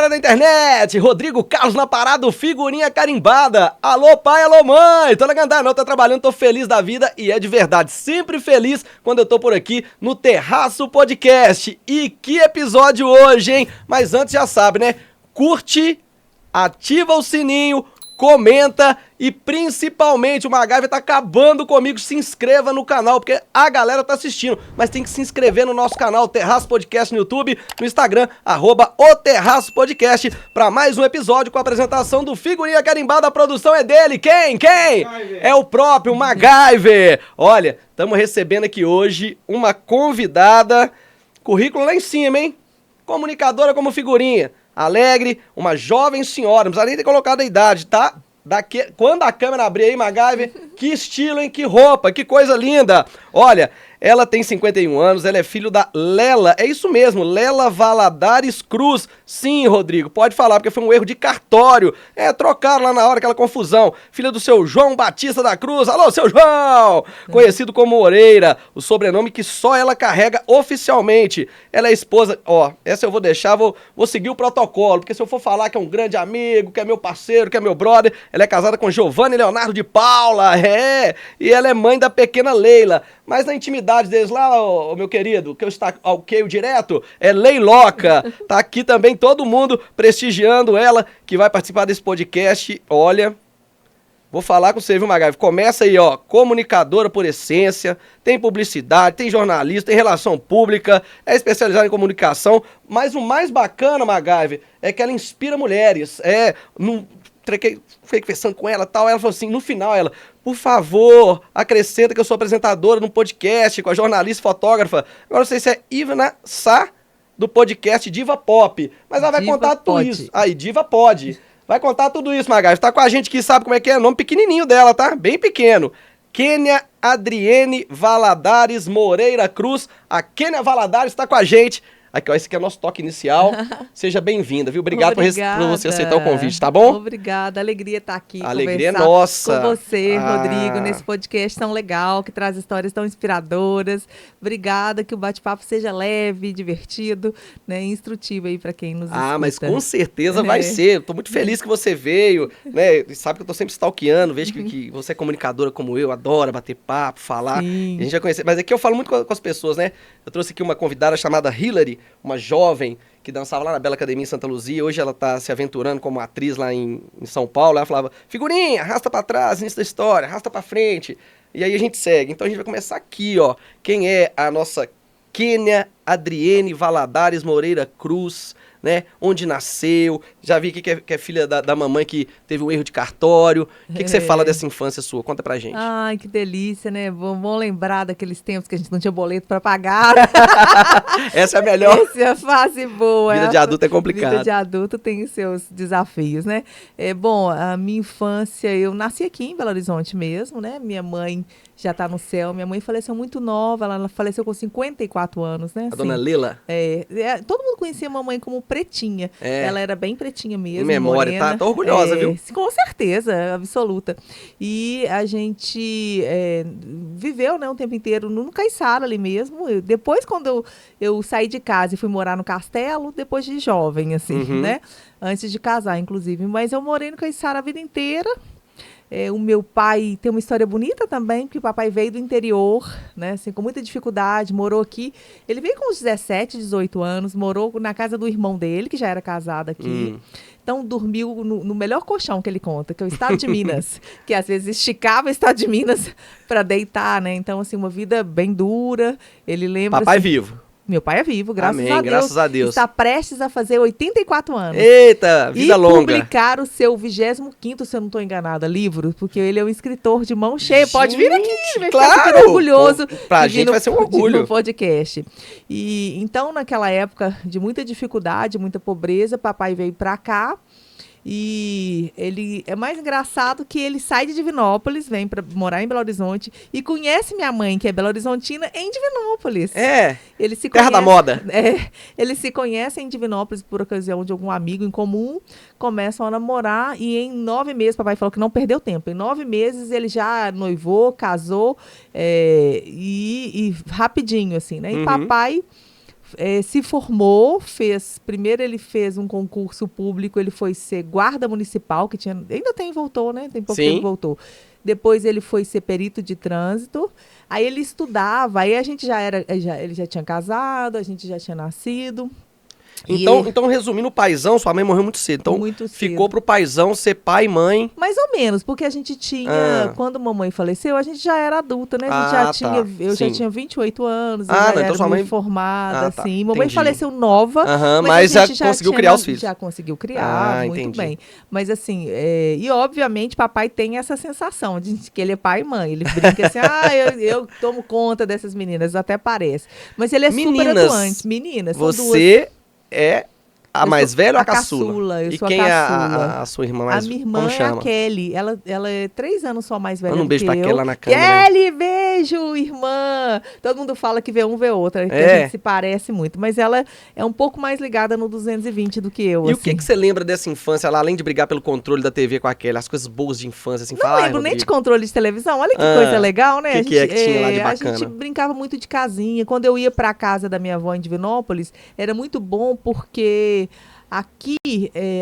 galera da internet, Rodrigo Carlos na parada, figurinha carimbada. Alô pai, alô mãe, tô legendando, não, tô trabalhando, tô feliz da vida e é de verdade, sempre feliz quando eu tô por aqui no Terraço Podcast. E que episódio hoje, hein? Mas antes já sabe, né? Curte, ativa o sininho, comenta e principalmente o MacGyver tá acabando comigo, se inscreva no canal, porque a galera tá assistindo, mas tem que se inscrever no nosso canal, Terraço Podcast no YouTube, no Instagram, @o Terraço Podcast, pra mais um episódio com a apresentação do Figurinha Carimbada. A produção é dele, quem? É o próprio MacGyver. Olha, estamos recebendo aqui hoje uma convidada, currículo lá em cima, hein? Comunicadora como figurinha. Alegre, uma jovem senhora, não precisa nem ter colocado a idade, tá? Quando a câmera abrir aí, MacGyver, que estilo, hein? Que roupa, que coisa linda! Olha, ela tem 51 anos, ela é filho da Lela, é isso mesmo, Lela Valadares Cruz. Sim, Rodrigo, pode falar, porque foi um erro de cartório. Trocaram lá na hora, aquela confusão. Filha do seu João Batista da Cruz. Alô, seu João! Conhecido como Moreira, o sobrenome que só ela carrega oficialmente. Ela é esposa, essa eu vou deixar, vou seguir o protocolo, porque se eu for falar que é um grande amigo, que é meu parceiro, que é meu brother, ela é casada com Giovanni Leonardo de Paula, e ela é mãe da pequena Leila. Mas na intimidade deles lá, meu querido, que eu stalkeio direto, é Leiloca. Tá aqui também todo mundo prestigiando ela, que vai participar desse podcast. Olha, vou falar com você, viu, MacGyver? Começa aí, comunicadora por essência, tem publicidade, tem jornalista, tem relação pública, é especializada em comunicação, mas o mais bacana, MacGyver, é que ela inspira mulheres. Fiquei conversando com ela e tal, ela falou assim, no final ela, por favor, acrescenta que eu sou apresentadora num podcast com a jornalista e fotógrafa. Agora não sei se é Ivna Sá, do podcast Diva Pop, mas ela vai contar tudo isso. Aí, Diva pode. Vai contar tudo isso, MacGyver. Tá com a gente que sabe como é que é, nome pequenininho dela, tá? Bem pequeno. Kênia Adriene Valadares Moreira Cruz. A Kênia Valadares tá com a gente. Aqui, esse aqui é o nosso toque inicial. Seja bem-vinda, viu? Obrigado por você aceitar o convite, tá bom? Obrigada, alegria estar aqui. A alegria é nossa. Com você, Rodrigo, nesse podcast tão legal, que traz histórias tão inspiradoras. Obrigada, que o bate-papo seja leve, divertido, né, e instrutivo aí para quem nos escuta. Mas com certeza vai ser. Tô muito feliz que você veio, né? Sabe que eu tô sempre stalkeando, vejo que você é comunicadora como eu, adora bater papo, falar. Sim. A gente já conhece, mas aqui eu falo muito com as pessoas, né? Eu trouxe aqui uma convidada chamada Hilary, uma jovem que dançava lá na Bela Academia em Santa Luzia. Hoje ela tá se aventurando como atriz lá em São Paulo. Ela falava, figurinha, arrasta pra trás, início da história, arrasta pra frente. E aí a gente segue. Então a gente vai começar aqui, Quem é a nossa Kênia Adriene Valadares Moreira Cruz, né? Onde nasceu. Já vi aqui que é filha da mamãe que teve um erro de cartório. O que você fala dessa infância sua? Conta pra gente. Ai, que delícia, né? Bom lembrar daqueles tempos que a gente não tinha boleto pra pagar. Essa é a melhor. Essa é a fase boa. Vida de adulto é complicado. Vida de adulto tem seus desafios, né? A minha infância, eu nasci aqui em Belo Horizonte mesmo, né? Minha mãe já tá no céu. Minha mãe faleceu muito nova, ela faleceu com 54 anos, né? A dona Lila? Todo mundo conhecia a mamãe como Pretinha. Ela era bem pretinha mesmo, em memória, morena. tá orgulhosa, viu? Com certeza, absoluta. E a gente viveu, né, um tempo inteiro no Caiçara ali mesmo. Depois, quando eu saí de casa e fui morar no Castelo, depois de jovem, assim, né? Antes de casar, inclusive. Mas eu morei no Caiçara a vida inteira. O meu pai tem uma história bonita também, porque o papai veio do interior, né, assim, com muita dificuldade, morou aqui. Ele veio com uns 17, 18 anos, morou na casa do irmão dele, que já era casado aqui. Então, dormiu no melhor colchão que ele conta, que é o Estado de Minas, que às vezes esticava o Estado de Minas para deitar, né? Então, assim, uma vida bem dura. Ele lembra... Papai assim, vivo. Meu pai é vivo, graças Amém, a Deus. graças a Deus. Está prestes a fazer 84 anos. Eita, vida longa. E publicar o seu 25º, se eu não estou enganada, livro, porque ele é um escritor de mão cheia. Pode vir aqui, vai ficar super orgulhoso. Pra gente vai ser um orgulho. No podcast. E então, naquela época de muita dificuldade, muita pobreza, papai veio para cá. E ele é mais engraçado que ele sai de Divinópolis, vem para morar em Belo Horizonte e conhece minha mãe, que é Belo Horizontina, em Divinópolis. Ele se terra conhece, da moda. Eles se conhecem em Divinópolis por ocasião de algum amigo em comum, começam a namorar e em 9 meses, papai falou que não perdeu tempo, em 9 meses ele já noivou, casou e rapidinho, assim, né? E papai se formou, primeiro ele fez um concurso público, ele foi ser guarda municipal, que ainda voltou, né? Tem pouco tempo que voltou. Depois ele foi ser perito de trânsito, aí ele estudava, aí a gente ele já tinha casado, a gente já tinha nascido. Então, resumindo, o paizão, sua mãe morreu muito cedo. Então, ficou pro paizão ser pai e mãe. Mais ou menos, porque a gente tinha... Quando a mamãe faleceu, a gente já era adulta, né? A gente já tinha 28 anos, eu já era então sua mãe formada, assim. Mamãe faleceu nova, mas já conseguiu criar os filhos. Já conseguiu criar, muito bem. Mas assim, e obviamente papai tem essa sensação de que ele é pai e mãe. Ele brinca assim, eu tomo conta dessas meninas, até parece. Mas ele é super atuante. Meninas, são você é a mais velha ou a caçula? Eu e sou quem a caçula. É a sua irmã mais velha? A minha irmã é a Kelly. Ela é 3 anos só mais velha do que eu. Um beijo pra Kelly lá na câmera. Kelly, beijo, irmã! Todo mundo fala que vê um, vê outra, que a gente se parece muito. Mas ela é um pouco mais ligada no 220 do que eu. E o que você lembra dessa infância lá, além de brigar pelo controle da TV com a Kelly? As coisas boas de infância, assim, Não lembro nem de controle de televisão. Olha que coisa legal, né? O que é que tinha lá de bacana? A gente brincava muito de casinha. Quando eu ia pra casa da minha avó em Divinópolis, era muito bom porque... Aqui,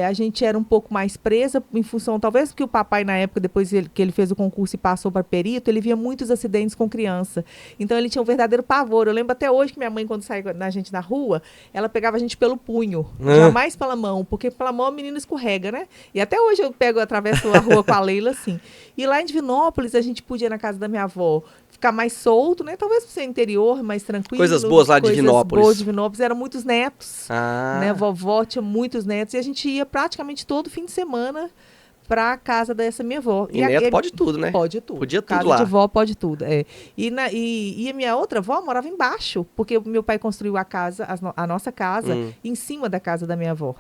a gente era um pouco mais presa, em função, talvez, porque o papai, na época, depois que ele fez o concurso e passou para perito, ele via muitos acidentes com criança. Então, ele tinha um verdadeiro pavor. Eu lembro até hoje que minha mãe, quando saía na gente na rua, ela pegava a gente pelo punho, jamais pela mão, porque pela mão a menina escorrega, né? E até hoje eu atravesso a rua com a Leila, assim. E lá em Divinópolis, a gente podia ir na casa da minha avó, ficar mais solto, né? Talvez por ser interior, mais tranquilo. Coisas boas lá de Divinópolis. Coisas boas de Divinópolis. Eram muitos netos, né? A vovó tinha muitos netos. E a gente ia praticamente todo fim de semana pra casa dessa minha avó. E neto pode tudo, né? Pode tudo. Podia tudo casa lá. Casa de vó pode tudo, E a minha outra avó morava embaixo, porque meu pai construiu a nossa casa em cima da casa da minha avó.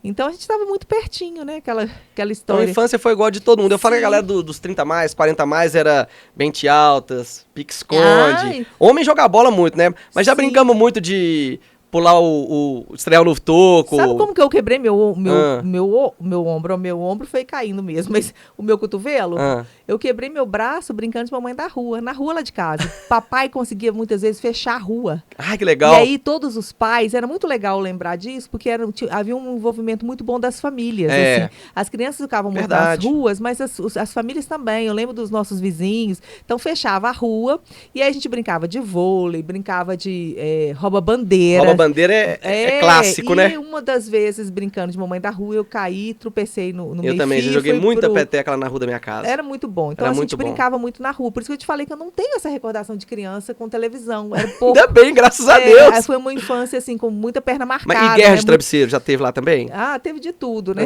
Então a gente estava muito pertinho, né? Aquela história. Então a infância foi igual a de todo mundo. Eu falo que a galera dos 30 mais, 40 mais era bente altas, pique-esconde. Homem joga bola muito, né? Mas já brincamos muito de pular estrear o novo toco. Sabe como que eu quebrei meu ombro? Meu ombro foi caindo mesmo, mas o meu cotovelo, eu quebrei meu braço brincando de mamãe da rua, na rua lá de casa. Papai conseguia muitas vezes fechar a rua. Ai, que legal. E aí todos os pais, era muito legal lembrar disso, porque havia um envolvimento muito bom das famílias. Assim. As crianças ficavam muito nas ruas, mas as famílias também. Eu lembro dos nossos vizinhos. Então fechava a rua e aí a gente brincava de vôlei, brincava de rouba-bandeira. Rouba-bandeira é clássico, né? E uma das vezes, brincando de mamãe da rua, eu caí, tropecei no meio-fio. Eu também, já joguei muita peteca lá na rua da minha casa. Era muito bom. Então a gente brincava muito na rua. Por isso que eu te falei que eu não tenho essa recordação de criança com televisão. Era pouco. Ainda bem, graças a Deus. Foi uma infância, assim, com muita perna marcada. Mas e guerra de travesseiro, já teve lá também? Teve de tudo, né?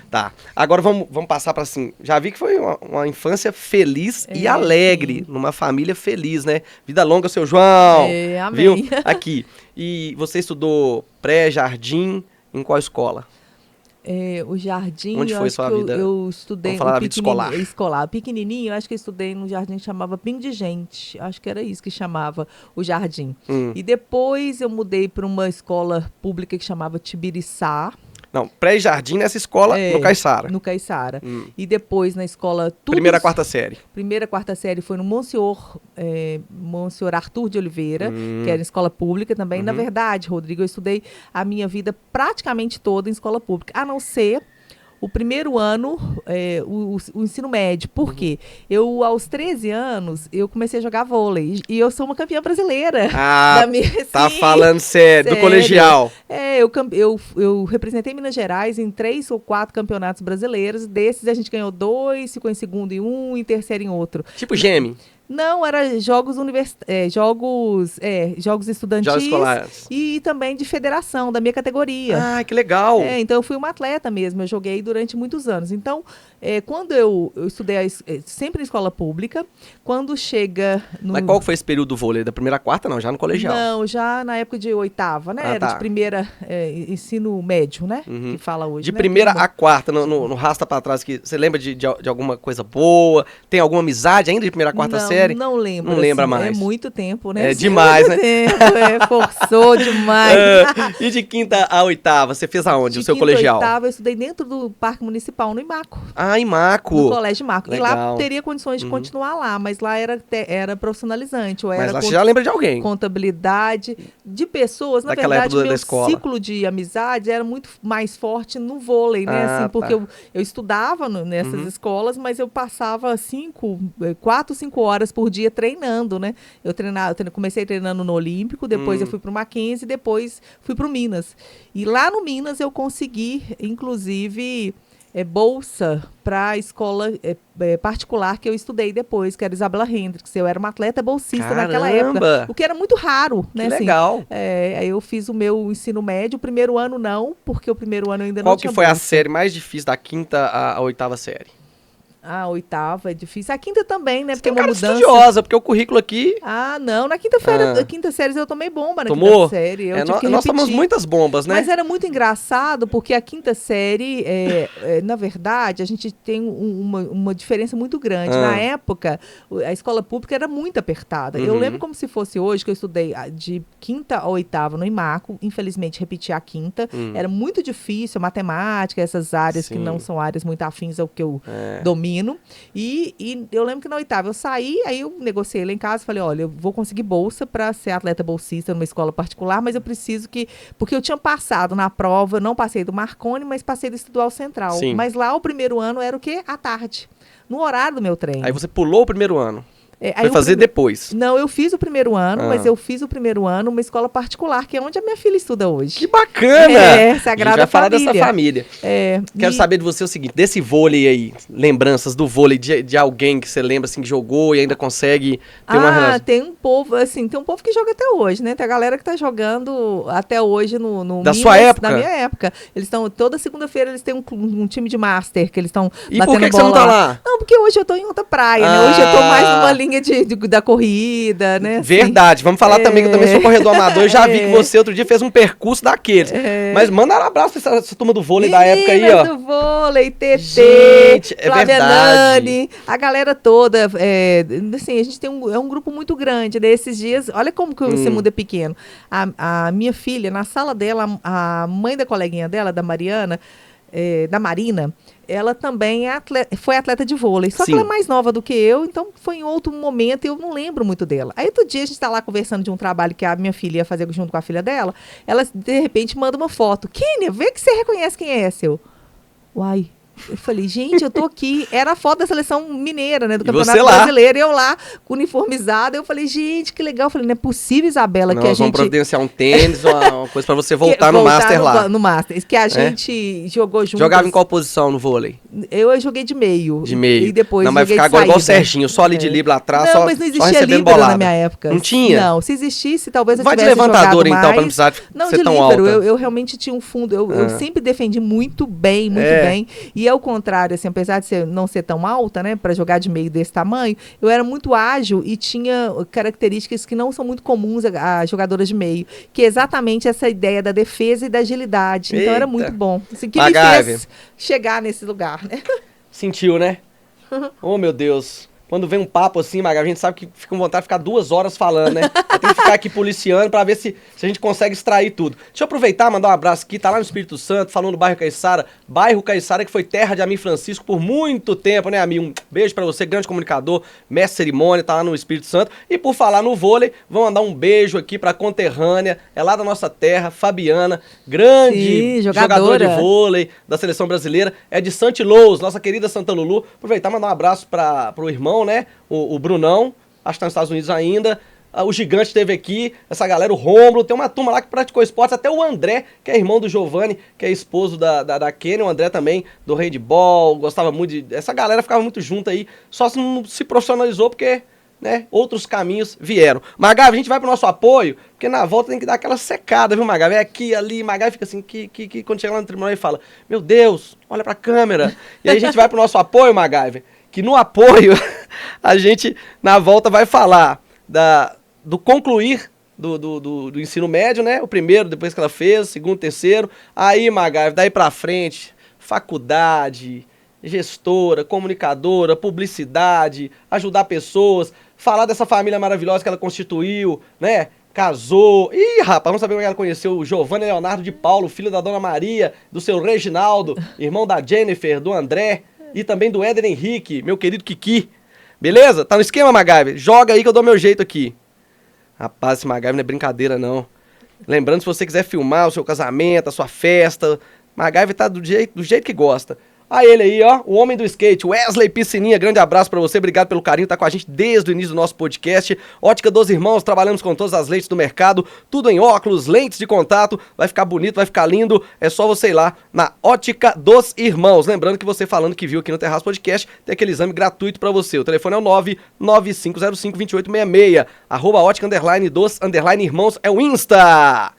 Tá. Agora vamos passar pra assim. Já vi que foi uma infância feliz e alegre, numa família feliz, né? Vida longa, seu João. Amém. Viu? Aqui. E você estudou pré-jardim em qual escola? O jardim... Onde foi sua vida? Eu estudei... Vamos falar da vida escolar. Escolar. Pequenininho, eu acho que eu estudei num jardim que chamava Pingo de Gente. Acho que era isso que chamava o jardim. E depois eu mudei para uma escola pública que chamava Tibiriçá. Não, pré-jardim nessa escola no Caiçara. No Caiçara. E depois na escola... Primeira, quarta série. Primeira, quarta série foi no Monsenhor Arthur de Oliveira, que era escola pública também. Na verdade, Rodrigo, eu estudei a minha vida praticamente toda em escola pública, a não ser o primeiro ano, o ensino médio. Por quê? Eu, aos 13 anos, eu comecei a jogar vôlei. E eu sou uma campeã brasileira. Tá falando sério, do colegial. Eu representei Minas Gerais em 3 ou 4 campeonatos brasileiros. Desses a gente ganhou 2, ficou em segundo em um, em terceiro em outro. Tipo gêmeo. Não, era jogos estudantis. Jogos escolares. E também de federação, da minha categoria. Que legal. Então eu fui uma atleta mesmo, eu joguei durante muitos anos. Então, quando eu estudei sempre em escola pública, quando chega... Mas qual foi esse período do vôlei? Da primeira a quarta, não? Já no colegial? Não, já na época de oitava, né? Era de primeira, ensino médio, né? Que fala hoje. De né? primeira a quarta, no rasta pra trás, que você lembra de alguma coisa boa? Tem alguma amizade ainda de primeira a quarta série? Não lembro. Não lembra mais. É muito tempo, né? É demais, né? Forçou demais. E de quinta a oitava, você fez aonde? O seu colegial? De quinta a oitava, eu estudei dentro do Parque Municipal, no Imaco. Ah, em Maco. No Colégio Maco. E lá Legal. teria condições de continuar lá, mas lá era profissionalizante. Ou Mas era lá você já lembra de alguém. contabilidade, de pessoas. Na Daquela verdade, época da meu escola. ciclo de amizade era muito mais forte no vôlei, né? Ah, Assim, porque tá. eu estudava nessas escolas, mas eu passava 4, 5 horas por dia treinando, né? Comecei treinando no Olímpico, depois eu fui para o Mackenzie, depois fui para o Minas. E lá no Minas eu consegui, inclusive, bolsa para a escola particular que eu estudei depois, que era Isabela Hendricks. Eu era uma atleta bolsista naquela época, Caramba! o que era muito raro, Que né? Assim, legal. aí eu fiz o meu ensino médio, o primeiro ano não, porque o primeiro ano eu ainda Qual não que tinha foi a bolsa. série mais difícil da quinta à oitava série? A oitava é difícil. A quinta também, né? Você Porque tem é uma cara mudança. estudiosa, porque o currículo aqui... Ah, não. Na quinta-feira, Ah. quinta série eu tomei bomba na Tomou? quinta série. Eu tive que Nós tomamos repetir. muitas bombas, né? Mas era muito engraçado, porque a quinta série, na verdade, a gente tem uma diferença muito grande. Ah. Na época, a escola pública era muito apertada. Eu lembro como se fosse hoje, que eu estudei de quinta a oitava no IMACO, infelizmente repeti a quinta. Era muito difícil, matemática, essas áreas que Sim. não são áreas muito afins ao que eu domino. E eu lembro que na oitava eu saí, aí eu negociei lá em casa, falei, olha, eu vou conseguir bolsa para ser atleta bolsista numa escola particular, mas eu preciso que... Porque eu tinha passado na prova, não passei do Marconi, mas passei do Estadual Central. Sim. Mas lá o primeiro ano era o quê? À tarde. No horário do meu treino. Aí você pulou o primeiro ano. Aí Foi fazer depois. Não, eu fiz o primeiro ano, Ah. mas eu fiz o primeiro ano numa escola particular, que é onde a minha filha estuda hoje. Que bacana! Sagrada A gente vai falar Família. dessa família. Quero saber de você o seguinte, desse vôlei aí, lembranças do vôlei, de alguém que você lembra, assim, que jogou e ainda consegue ter uma relação. Tem um povo, assim, tem um povo que joga até hoje, né? Tem a galera que tá jogando até hoje no Da Minas, sua época? Da minha época. Eles estão, toda segunda-feira eles têm um time de master, que eles estão E batendo por que bola você não tá lá? Não, porque hoje eu tô em outra praia, né? Hoje eu tô mais numa linha da corrida, né? Assim. Verdade, vamos falar também que eu também sou corredor amador e já vi que você outro dia fez um percurso daqueles. Mas manda um abraço pra essa turma do vôlei da época aí, ó. do vôlei, TT, Gente, é Flávia verdade. Nani, a galera toda, assim, a gente tem um grupo muito grande, né? Esses dias, olha como que esse mundo é pequeno. A minha filha, na sala dela, a mãe da coleguinha dela, da Mariana, da Marina, ela também foi atleta de vôlei. Só Sim. que ela é mais nova do que eu, então foi em outro momento e eu não lembro muito dela. Aí outro dia a gente tá lá conversando de um trabalho que a minha filha ia fazer junto com a filha dela. Ela, de repente, manda uma foto. Kênia, vê que você reconhece quem é, seu. Uai. Eu falei, gente, eu tô aqui. Era a foto da seleção mineira, né? Do E Campeonato você lá? Brasileiro. Eu lá, uniformizada. Eu falei, gente, que legal. Eu falei, não é possível, Isabela, que a Nós vamos gente... providenciar um tênis, uma coisa pra você voltar no voltar Master lá. No Master. Que a gente jogou junto. Jogava em qual posição no vôlei? Eu joguei de meio. De meio. E depois não, vai joguei ficar de agora igual o saída. Serginho, só ali de livre lá atrás, Não, só, mas não só existia recebendo líbero bolada. na minha época. Não tinha? Não, se existisse, talvez eu Vai de tivesse levantador, jogado então, mais. pra não precisar Não, ser de tão líbero. alta. Eu realmente tinha um fundo. Eu sempre defendi muito bem, muito bem. E ao contrário, assim, apesar de não ser tão alta, né, pra jogar de meio desse tamanho, eu era muito ágil e tinha características que não são muito comuns a jogadoras de meio, que é exatamente essa ideia da defesa e da agilidade. Então era Eita. muito bom. Assim, que MacGyver. me fez chegar nesse lugar, né? Sentiu, né? Oh, meu Deus. Quando vem um papo assim, Maga, a gente sabe que fica com vontade de ficar 2 horas falando, né? Eu tenho que ficar aqui policiando pra ver se a gente consegue extrair tudo. Deixa eu aproveitar e mandar um abraço aqui, tá lá no Espírito Santo, falando do bairro Caiçara, que foi terra de Amir Francisco por muito tempo, né, Amir? Um beijo pra você, grande comunicador, mestre de cerimônia, tá lá no Espírito Santo. E por falar no vôlei, vou mandar um beijo aqui pra conterrânea, é lá da nossa terra, Fabiana, grande Sim, jogadora de jogadora. vôlei da seleção brasileira, é de Santilous, nossa querida Santa Lulu. Aproveitar e mandar um abraço pro irmão, né? O Brunão, acho que tá nos Estados Unidos ainda. O Gigante esteve aqui, essa galera, o Rômulo, tem uma turma lá que praticou esportes, até o André, que é irmão do Giovanni, que é esposo da Kênia, o André também, do handball, gostava muito de... Essa galera ficava muito junto aí, só não se profissionalizou porque, né, outros caminhos vieram. Magavi, a gente vai pro nosso apoio, porque na volta tem que dar aquela secada, viu, Magavi? É aqui, ali, Magavi fica assim, que quando chega lá no tribunal ele fala, meu Deus, olha pra câmera. E aí a gente vai pro nosso apoio, Magavi, que no apoio a gente, na volta, vai falar do concluir do ensino médio, né? O primeiro, depois que ela fez, o segundo, terceiro. Aí, Magavi, daí pra frente, faculdade, gestora, comunicadora, publicidade, ajudar pessoas, falar dessa família maravilhosa que ela constituiu, né? Casou. Ih, rapaz, vamos saber como ela conheceu o Giovanni Leonardo de Paulo, filho da Dona Maria, do seu Reginaldo, irmão da Jennifer, do André. e também do Éder Henrique, meu querido Kiki. Beleza? Tá no esquema, MacGyver? Joga aí que eu dou meu jeito aqui. Rapaz, esse MacGyver não é brincadeira, não. Lembrando, se você quiser filmar o seu casamento, a sua festa, MacGyver tá do jeito que gosta. Aí ele aí, ó, o homem do skate, Wesley Piscininha, grande abraço pra você, obrigado pelo carinho, tá com a gente desde o início do nosso podcast. Ótica dos Irmãos, trabalhamos com todas as lentes do mercado, tudo em óculos, lentes de contato, vai ficar bonito, vai ficar lindo, é só você ir lá na Ótica dos Irmãos. Lembrando que você falando que viu aqui no Terraço Podcast, tem aquele exame gratuito pra você. O telefone é o 995052866, @ótica_dos_irmãos é o Insta.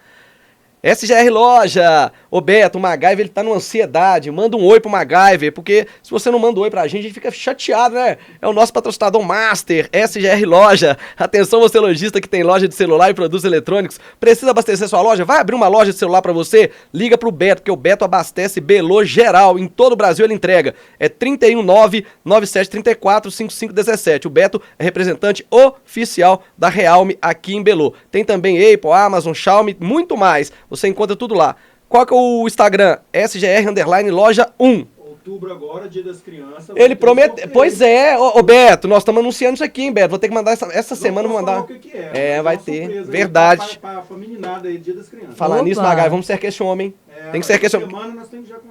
SGR Loja, ô Beto, o MacGyver, ele tá numa ansiedade, manda um oi pro MacGyver, porque se você não manda um oi pra gente fica chateado, né? É o nosso patrocinador master, SGR Loja. Atenção você lojista que tem loja de celular e produtos eletrônicos, precisa abastecer sua loja? Vai abrir uma loja de celular pra você? Liga pro Beto, porque o Beto abastece Belô geral, em todo o Brasil ele entrega. É 319-9734-5517. O Beto é representante oficial da Realme aqui em Belô. Tem também Apple, Amazon, Xiaomi, muito mais. Você encontra tudo lá. Qual que é o Instagram? SGR_Loja 1. Outubro agora, Dia das Crianças. Ele promete... Pois é, ô Beto, nós estamos anunciando isso aqui, hein, Beto? Vou ter que mandar essa semana, vou mandar. Vai ter. Verdade. Pra meninada aí, Dia das Crianças. Falar nisso, MacGyver, vamos cercar esse homem. Tem que cercar esse homem.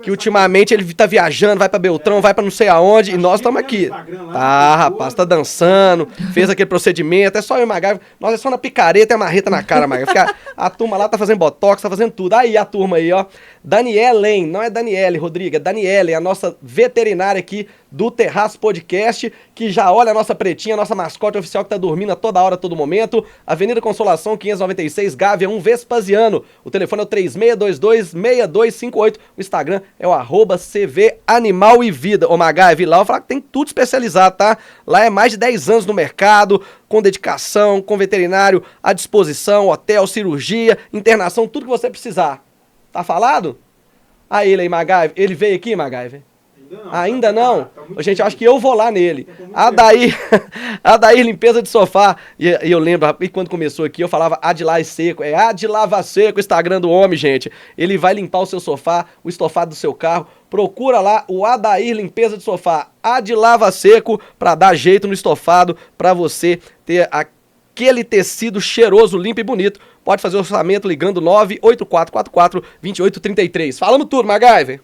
Que ultimamente ele ele tá viajando, vai pra Beltrão, vai pra não sei aonde, e nós estamos aqui. Tá, rapaz, tá dançando, fez aquele procedimento, é só eu e o MacGyver. Nós é só na picareta e a marreta na cara, MacGyver. A turma lá tá fazendo botox, tá fazendo tudo. Aí a turma aí, ó. Danielen, não é Daniele, Rodrigo, é Daniele, a nossa veterinária aqui do Terraço Podcast, que já olha a nossa pretinha, a nossa mascote oficial que tá dormindo a toda hora, a todo momento. Avenida Consolação, 596, Gávea 1, Vespasiano. O telefone é o 3622-6258. O Instagram é o @CV Animal e Vida. Ô MacGyver, lá eu falo que tem tudo especializado, tá? Lá é mais de 10 anos no mercado, com dedicação, com veterinário à disposição, hotel, cirurgia, internação, tudo que você precisar. Tá falado? Aí ele aí, MacGyver. Ele veio aqui, MacGyver? Ainda não? Gente, eu acho que eu vou lá nele. A daí limpeza de sofá. E eu lembro, e quando começou aqui, eu falava Adilai Seco. É Adilava Seco, o Instagram do homem, gente. Ele vai limpar o seu sofá, o estofado do seu carro. Procura lá o Adair Limpeza de Sofá, Adilava Seco, pra dar jeito no estofado, pra você ter aquele tecido cheiroso, limpo e bonito. Pode fazer o orçamento ligando 98444-2833. Falamos tudo, MacGyver.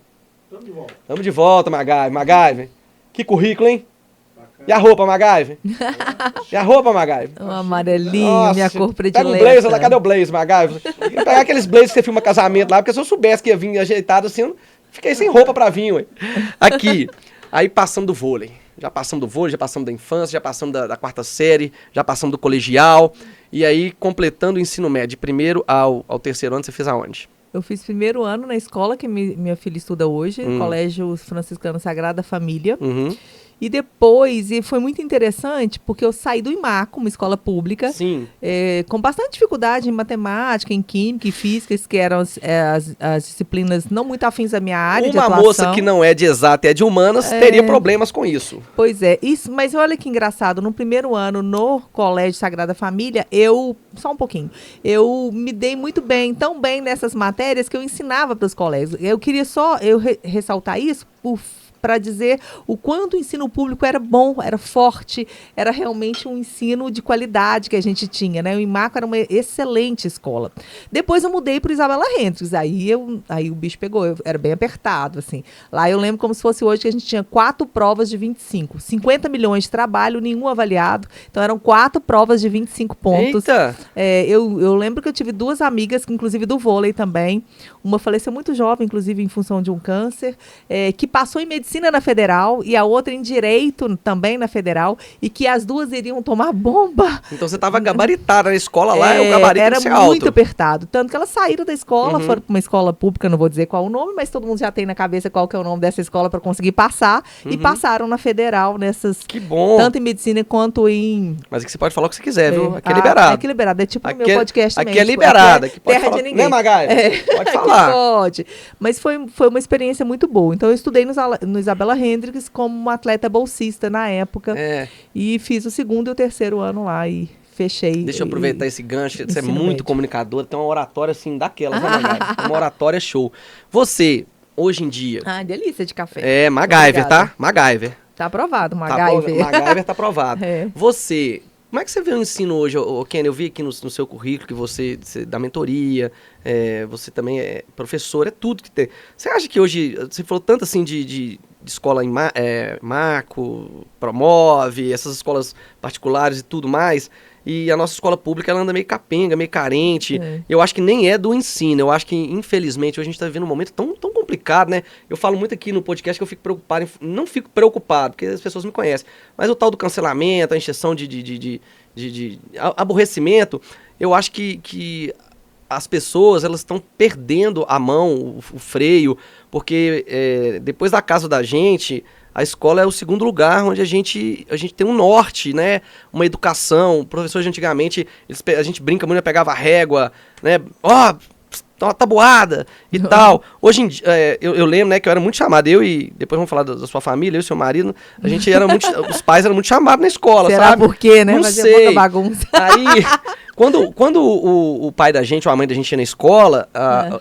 Tamo de volta, MacGyver. Que currículo, hein? Bacana. E a roupa, MacGyver? E a roupa, MacGyver? O amarelinho, nossa, minha cor predileta. Pega um blazer lá, cadê o blazer, MacGyver? Pegar aqueles blazers que você filma casamento lá, porque se eu soubesse que ia vir ajeitado assim, eu fiquei sem roupa pra vir, ué. Aqui, aí passando do vôlei. Já passamos do vôlei, já passamos da infância, já passamos da quarta série, já passamos do colegial. E aí, completando o ensino médio, de primeiro ao terceiro ano, você fez aonde? Eu fiz primeiro ano na escola que minha filha estuda hoje, Colégio Franciscano Sagrada Família. E depois, e foi muito interessante, porque eu saí do IMACO, uma escola pública, com bastante dificuldade em matemática, em química e física, que eram as disciplinas não muito afins à minha área de atuação. Uma moça que não é de exata e é de humanas teria problemas com isso. Pois é, mas olha que engraçado, no primeiro ano no Colégio Sagrada Família, só um pouquinho, eu me dei muito bem, tão bem nessas matérias que eu ensinava para os colegas. Eu queria só ressaltar isso para dizer o quanto o ensino público era bom, era forte, era realmente um ensino de qualidade que a gente tinha, né? O IMACO era uma excelente escola. Depois eu mudei para o Isabela Hendricks, aí o bicho pegou, era bem apertado, assim. Lá eu lembro como se fosse hoje que a gente tinha 4 provas de 25, 50 milhões de trabalho, nenhum avaliado, então eram 4 provas de 25 pontos. Eita! Eu lembro que eu tive 2 amigas, inclusive do vôlei também, uma faleceu muito jovem, inclusive em função de um câncer, que passou em medicina na Federal e a outra em Direito também na Federal, e que as duas iriam tomar bomba. Então você estava gabaritada na escola lá, o gabarito era muito alto. Apertado. Tanto que elas saíram da escola, foram para uma escola pública, não vou dizer qual o nome, mas todo mundo já tem na cabeça qual que é o nome dessa escola para conseguir passar, e passaram na Federal nessas... Que bom! Tanto em medicina quanto em... Mas aqui você pode falar o que você quiser, viu? Aqui é liberado. Aqui é liberado, é tipo o meu podcast aqui mesmo. É liberado, aqui pode terra falar, de ninguém. Né, Magai? Pode falar. Pode. Mas foi uma experiência muito boa. Então eu estudei no Isabela Hendricks como uma atleta bolsista na época. E fiz o 2º e o 3º ano lá e fechei. Deixa eu aproveitar esse gancho. Você é muito comunicador, tem uma oratória assim daquelas, né, Magai? Uma oratória show. Você hoje em dia. Ah, delícia de café. É, MacGyver, Obrigada. tá? MacGyver. Tá aprovado, Tá MacGyver. MacGyver tá aprovado. É. Você, como é que você vê o ensino hoje, Ken? Eu vi aqui no seu currículo que você dá mentoria, você também é professor, é tudo que tem. Você acha que hoje, você falou tanto assim de escola em Marco, Promove, essas escolas particulares e tudo mais, e a nossa escola pública ela anda meio capenga, meio carente. Eu acho que nem é do ensino, eu acho que infelizmente hoje a gente está vivendo um momento tão complicado, né? Eu falo muito aqui no podcast que eu fico preocupado, não fico preocupado, porque as pessoas me conhecem, mas o tal do cancelamento, a encheção de aborrecimento, eu acho que as pessoas elas estão perdendo a mão, o freio, porque depois da casa da gente, a escola é o segundo lugar onde a gente tem um norte, né? Uma educação. Professores de antigamente, a gente brinca muito, pegava régua, né? Uma tabuada e tal. Hoje em dia, eu lembro, né, que eu era muito chamado, depois vamos falar da sua família, eu e seu marido, a gente era muito, os pais eram muito chamados na escola, Será sabe? por quê, né? Não Fazia sei. muita bagunça. Aí, quando o pai da gente ou a mãe da gente ia na escola,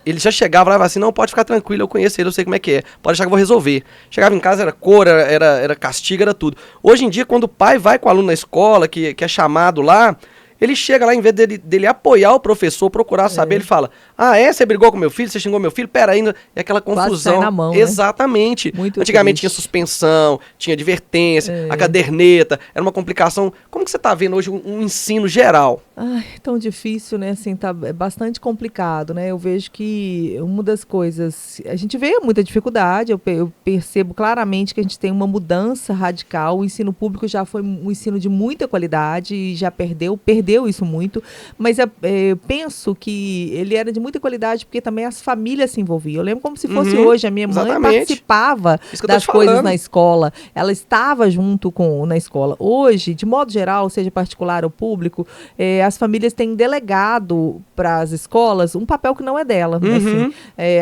ele já chegava lá e falava assim, não, pode ficar tranquilo, eu conheço ele, eu sei como é que é, pode deixar que eu vou resolver. Chegava em casa, era cor, era castigo, era tudo. Hoje em dia, quando o pai vai com o aluno na escola, que é chamado lá, ele chega lá, em vez dele apoiar o professor, procurar saber, ele fala, você brigou com meu filho, você xingou meu filho, pera ainda, é aquela confusão. Quase sai na mão, exatamente. Né? Muito Antigamente triste. tinha suspensão, tinha advertência, a caderneta, era uma complicação. Como que você está vendo hoje um ensino geral? Ai, tão difícil, né? Assim, é bastante complicado, né? Eu vejo que uma das coisas... A gente vê muita dificuldade, eu percebo claramente que a gente tem uma mudança radical. O ensino público já foi um ensino de muita qualidade e já perdeu isso muito. Mas eu penso que ele era de muita qualidade porque também as famílias se envolviam. Eu lembro como se fosse hoje. A minha mãe participava das coisas na escola. Ela estava junto na escola. Hoje, de modo geral, seja particular ou público, as famílias têm delegado para as escolas um papel que não é dela. Assim.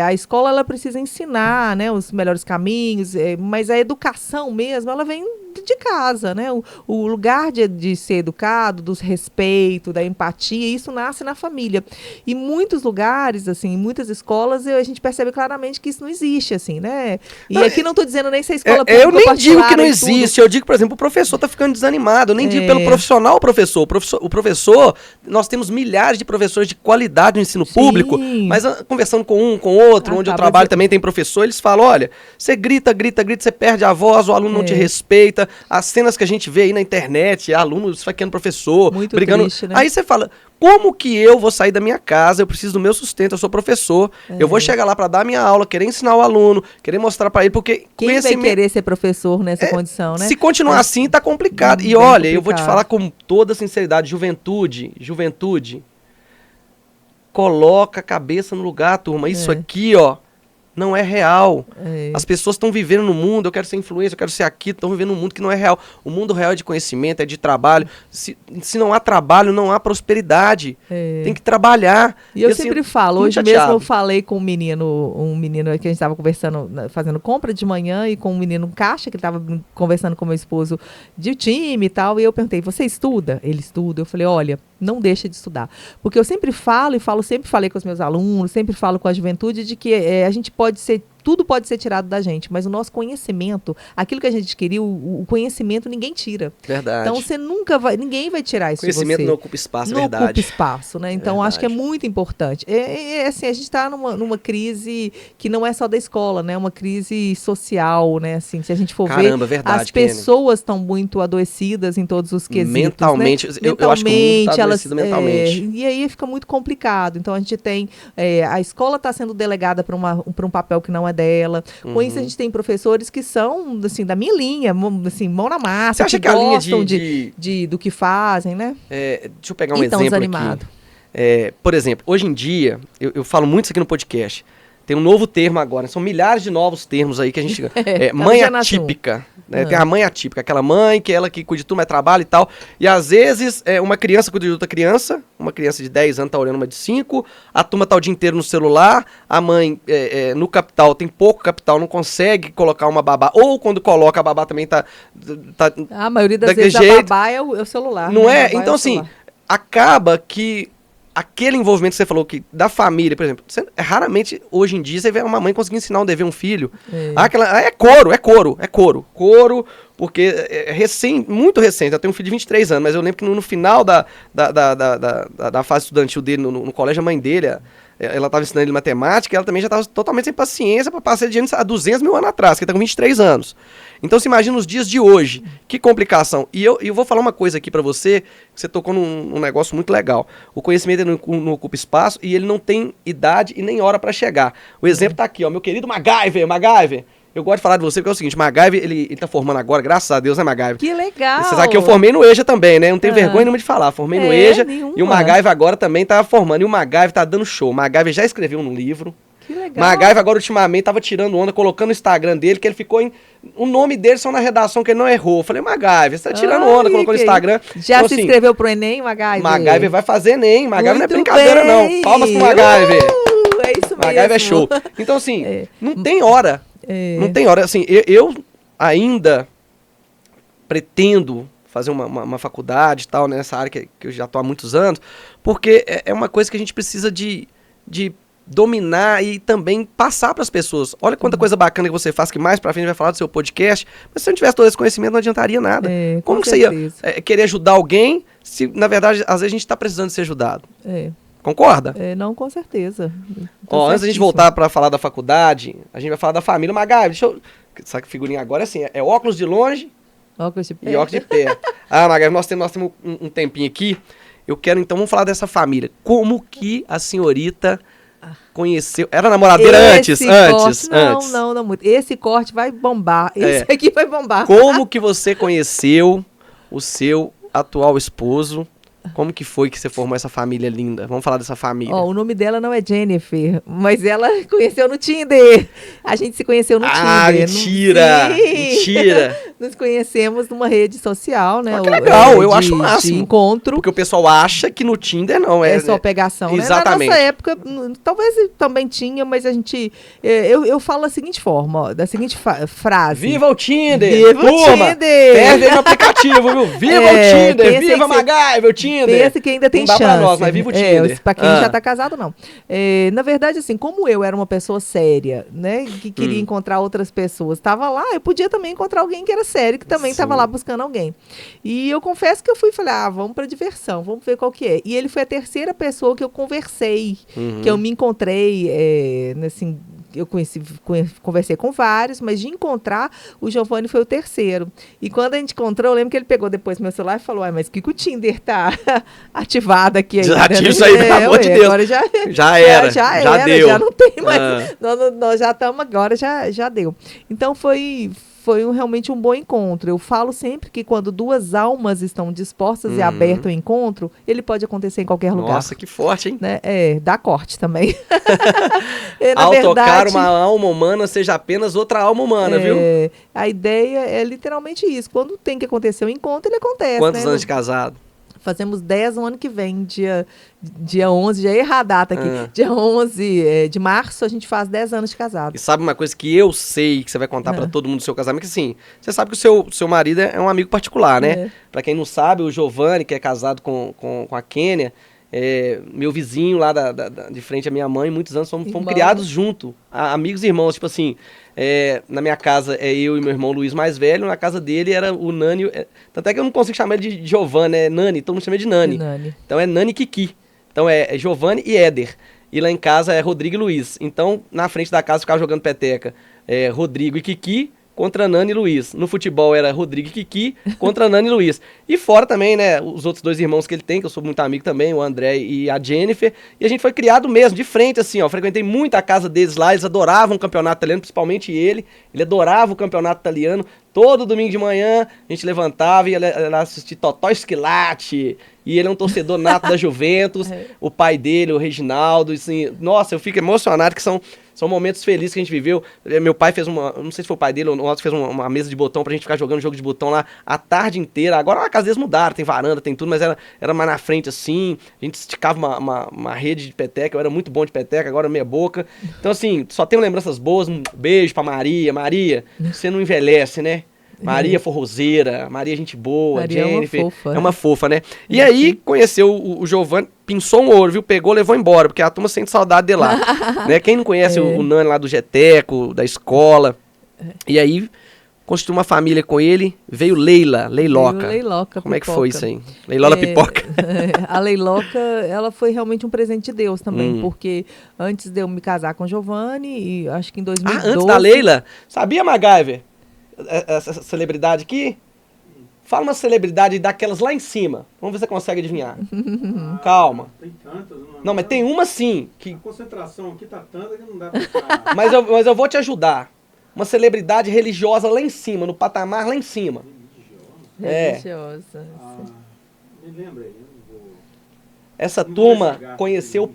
A escola ela precisa ensinar, né, os melhores caminhos, mas a educação mesmo, ela vem de casa, né? O lugar de ser educado, do respeito, da empatia, isso nasce na família. E muitos lugares, assim, em muitas escolas, a gente percebe claramente que isso não existe, assim, né? E aqui não estou dizendo nem se a escola pública eu nem digo que não existe. Tudo. Eu digo, por exemplo, o professor está ficando desanimado. Eu nem digo pelo profissional professor. O professor, nós temos milhares de professores de qualidade no ensino público, mas conversando com um, com outro, onde eu trabalho também tem professor, eles falam, olha, você grita, você perde a voz, o aluno não te respeita. As cenas que a gente vê aí na internet, aluno esfaqueando professor, muito brigando. Triste, né? Aí você fala, como que eu vou sair da minha casa? Eu preciso do meu sustento, eu sou professor. Eu vou chegar lá para dar minha aula, querer ensinar o aluno, querer mostrar para ele, porque quem vai querer ser professor nessa condição, né? Se continuar assim, tá complicado. E olha, eu vou te falar com toda sinceridade, juventude, coloca a cabeça no lugar, turma. Isso aqui, ó, não é real. As pessoas estão vivendo no mundo, eu quero ser influencer, eu quero ser aqui, estão vivendo num mundo que não é real. O mundo real é de conhecimento, é de trabalho. Se não há trabalho, não há prosperidade. Tem que trabalhar. E eu sempre falo, hoje mesmo eu falei com um menino que a gente estava conversando, fazendo compra de manhã, e com um menino caixa, que estava conversando com meu esposo de time e tal, e eu perguntei, você estuda? Ele estuda. Eu falei, olha, não deixa de estudar. Porque eu sempre sempre falei com os meus alunos, sempre falo com a juventude de que a gente tudo pode ser tirado da gente, mas o nosso conhecimento, aquilo que a gente adquiriu, o conhecimento ninguém tira. Verdade. Então ninguém vai tirar isso de você. Conhecimento não ocupa espaço, é verdade. Não ocupa espaço, né? Então acho que é muito importante. Assim, a gente está numa crise que não é só da escola, né? Uma crise social, né? Assim, se a gente for ver, verdade, as pessoas estão muito adoecidas em todos os quesitos, mentalmente, né? Eu acho que o mundo tá adoecido mentalmente. E aí fica muito complicado. Então a gente tem a escola está sendo delegada para um papel que não é dela. Com isso a gente tem professores que são, assim, da minha linha, assim, mão na massa. Você acha que gostam a linha do que fazem, né? Deixa eu pegar um exemplo aqui. Por exemplo, hoje em dia, eu falo muito isso aqui no podcast, tem um novo termo agora, são milhares de novos termos aí que a gente... mãe atípica. Né? Tem a mãe atípica, aquela mãe que ela que cuida de tudo, mas trabalha e tal. E às vezes uma criança cuida de outra criança, uma criança de 10 anos tá olhando uma de 5, a turma tá o dia inteiro no celular, a mãe no capital tem pouco capital, não consegue colocar uma babá, ou quando coloca a babá também tá a maioria das vezes jeito. A babá é o celular. Não é? Então assim, acaba que aquele envolvimento que você falou que da família, por exemplo, raramente hoje em dia você vê uma mãe conseguindo ensinar um dever a um filho. É couro, porque muito recente, eu tenho um filho de 23 anos, mas eu lembro que no final da fase estudantil dele no colégio, a mãe dele, ela estava ensinando ele matemática, e ela também já estava totalmente sem paciência para passar de há 200 mil anos atrás, que ele está com 23 anos. Então você imagina os dias de hoje, que complicação. E eu vou falar uma coisa aqui para você, que você tocou num negócio muito legal. O conhecimento ele não ocupa espaço e ele não tem idade e nem hora para chegar. O exemplo tá aqui, ó, meu querido MacGyver. Eu gosto de falar de você porque é o seguinte, MacGyver, ele tá formando agora, graças a Deus, né, MacGyver? Que legal! Você sabe que eu formei no EJA também, né? Não tenho vergonha nenhuma de falar. Formei no EJA e o MacGyver agora também tá formando. E o MacGyver tá dando show. O MacGyver já escreveu um livro. Que legal. MacGyver agora ultimamente tava tirando onda, colocando no Instagram dele, que ele ficou em... O nome dele só na redação que ele não errou. Eu falei, MacGyver, você tá tirando onda, colocou no Instagram. Já então, se assim, inscreveu pro Enem, MacGyver? MacGyver vai fazer Enem. MacGyver não é Muito brincadeira, bem. não. Palmas pro MacGyver. É isso mesmo. MacGyver é show. Então, assim, não tem hora. Não tem hora. Assim, eu ainda pretendo fazer uma faculdade e tal, nessa área que eu já tô há muitos anos, porque é uma coisa que a gente precisa de dominar e também passar para as pessoas. Olha quanta coisa bacana que você faz, que mais pra frente vai falar do seu podcast, mas se eu não tivesse todo esse conhecimento não adiantaria nada. Como que você ia querer ajudar alguém se, na verdade, às vezes a gente tá precisando de ser ajudado? Concorda? Não, com certeza. Ó, antes da gente voltar para falar da faculdade, a gente vai falar da família. MacGyver, deixa eu... Essa figurinha agora é assim, é óculos de longe óculos de e óculos de perto. MacGyver, nós temos um tempinho aqui. Eu quero, então, vamos falar dessa família. Como que a senhorita conheceu... Era namoradeira antes? Não muito. Esse corte vai bombar. Esse aqui vai bombar. Como que você conheceu o seu atual esposo? Como que foi que você formou essa família linda? Vamos falar dessa família. O nome dela não é Jennifer, mas ela conheceu no Tinder. A gente se conheceu no Tinder. Mentira! Mentira! Nos conhecemos numa rede social, né? Que legal, eu acho o máximo. De encontro. Porque o pessoal acha que no Tinder não é... É só pegação, exatamente. Na nossa época, talvez também tinha, mas a gente... Eu falo da seguinte forma, da seguinte frase. Viva o Tinder! Viva o Tinder! Perde aí no aplicativo, viu? Viva o Tinder! Viva MacGyver, o Tinder! Pensa que ainda tem chance. Não dá pra nós, mas viva o Tinder. Pra quem já tá casado, não. Na verdade, assim, como eu era uma pessoa séria, né, que queria encontrar outras pessoas, tava lá, eu podia também encontrar alguém que era sério, que também tava lá buscando alguém. E eu confesso que eu fui e falei, vamos pra diversão, vamos ver qual que é. E ele foi a terceira pessoa que eu conversei, que eu me encontrei, assim... Eu conversei com vários, mas de encontrar, o Giovanni foi o terceiro. E quando a gente encontrou, eu lembro que ele pegou depois meu celular e falou, mas que o Tinder tá ativado aqui ainda. Desativa isso aí, pelo amor de Deus. Agora já era, deu. Já não tem mais. Nós já estamos agora, já deu. Então foi realmente um bom encontro. Eu falo sempre que quando duas almas estão dispostas e abertas ao encontro, ele pode acontecer em qualquer lugar. Nossa, que forte, hein? Né? Dá corte também. Ao tocar uma alma humana, seja apenas outra alma humana, viu? A ideia é literalmente isso. Quando tem que acontecer o encontro, ele acontece. Quantos anos de casado? Fazemos 10 no ano que vem, dia 11, já errei a data aqui. Dia 11 de março, a gente faz 10 anos de casado. E sabe uma coisa que eu sei, que você vai contar pra todo mundo do seu casamento, que assim, você sabe que o seu marido é um amigo particular, né? Pra quem não sabe, o Giovanni, que é casado com a Kênia, meu vizinho lá de frente à minha mãe, muitos anos fomos criados junto, amigos e irmãos, tipo assim, na minha casa é eu e meu irmão Luiz mais velho, na casa dele era o Nani, tanto é que eu não consigo chamar ele de Giovanni, é Nani, todo mundo chama ele de Nani. Então é Nani e Kiki, então é Giovanni e Éder, e lá em casa é Rodrigo e Luiz, então na frente da casa ficava jogando peteca, Rodrigo e Kiki, contra Nani e Luiz. No futebol era Rodrigo e Kiki contra Nani e Luiz. E fora também, né, os outros dois irmãos que ele tem, que eu sou muito amigo também, o André e a Jennifer. E a gente foi criado mesmo, de frente, assim, ó. Frequentei muito a casa deles lá, eles adoravam o campeonato italiano, principalmente ele. Ele adorava o campeonato italiano. Todo domingo de manhã a gente levantava e ia lá assistir Totò Schillaci. E ele é um torcedor nato da Juventus. O pai dele, o Reginaldo. Assim, nossa, eu fico emocionado que são momentos felizes que a gente viveu. Meu pai fez não sei se foi o pai dele ou o outro, fez uma mesa de botão pra gente ficar jogando jogo de botão lá a tarde inteira. Agora a casa deles mudaram, tem varanda, tem tudo, mas era mais na frente assim. A gente esticava uma rede de peteca, eu era muito bom de peteca, agora meia boca. Então assim, só tenho lembranças boas. Um beijo pra Maria. Maria, você não envelhece, né? Maria forrozeira, Maria gente boa, Maria Jennifer. é uma fofa. É uma fofa, né? E aí, conheceu o Giovanni, pinçou um ouro, viu? Pegou, levou embora, porque a turma sente saudade de lá. Né? Quem não conhece o Nani lá do Geteco, da escola. E aí, constituiu uma família com ele, veio Leiloca. Veio Leiloca, Como é que pipoca. foi isso aí? Leilola Pipoca. A Leiloca, ela foi realmente um presente de Deus também, porque antes de eu me casar com o Giovanni, e acho que em 2012... Antes da Leila, sabia, MacGyver? Essa celebridade aqui? Fala uma celebridade daquelas lá em cima. Vamos ver se você consegue adivinhar. Calma. Tem tantas. Não, mas tem uma sim. Que... A concentração aqui tá tanta que não dá pra ficar. mas eu vou te ajudar. Uma celebridade religiosa lá em cima, no patamar lá em cima. Religiosa. Me lembra aí, eu não vou... Essa Não turma vou chegar conheceu aqui.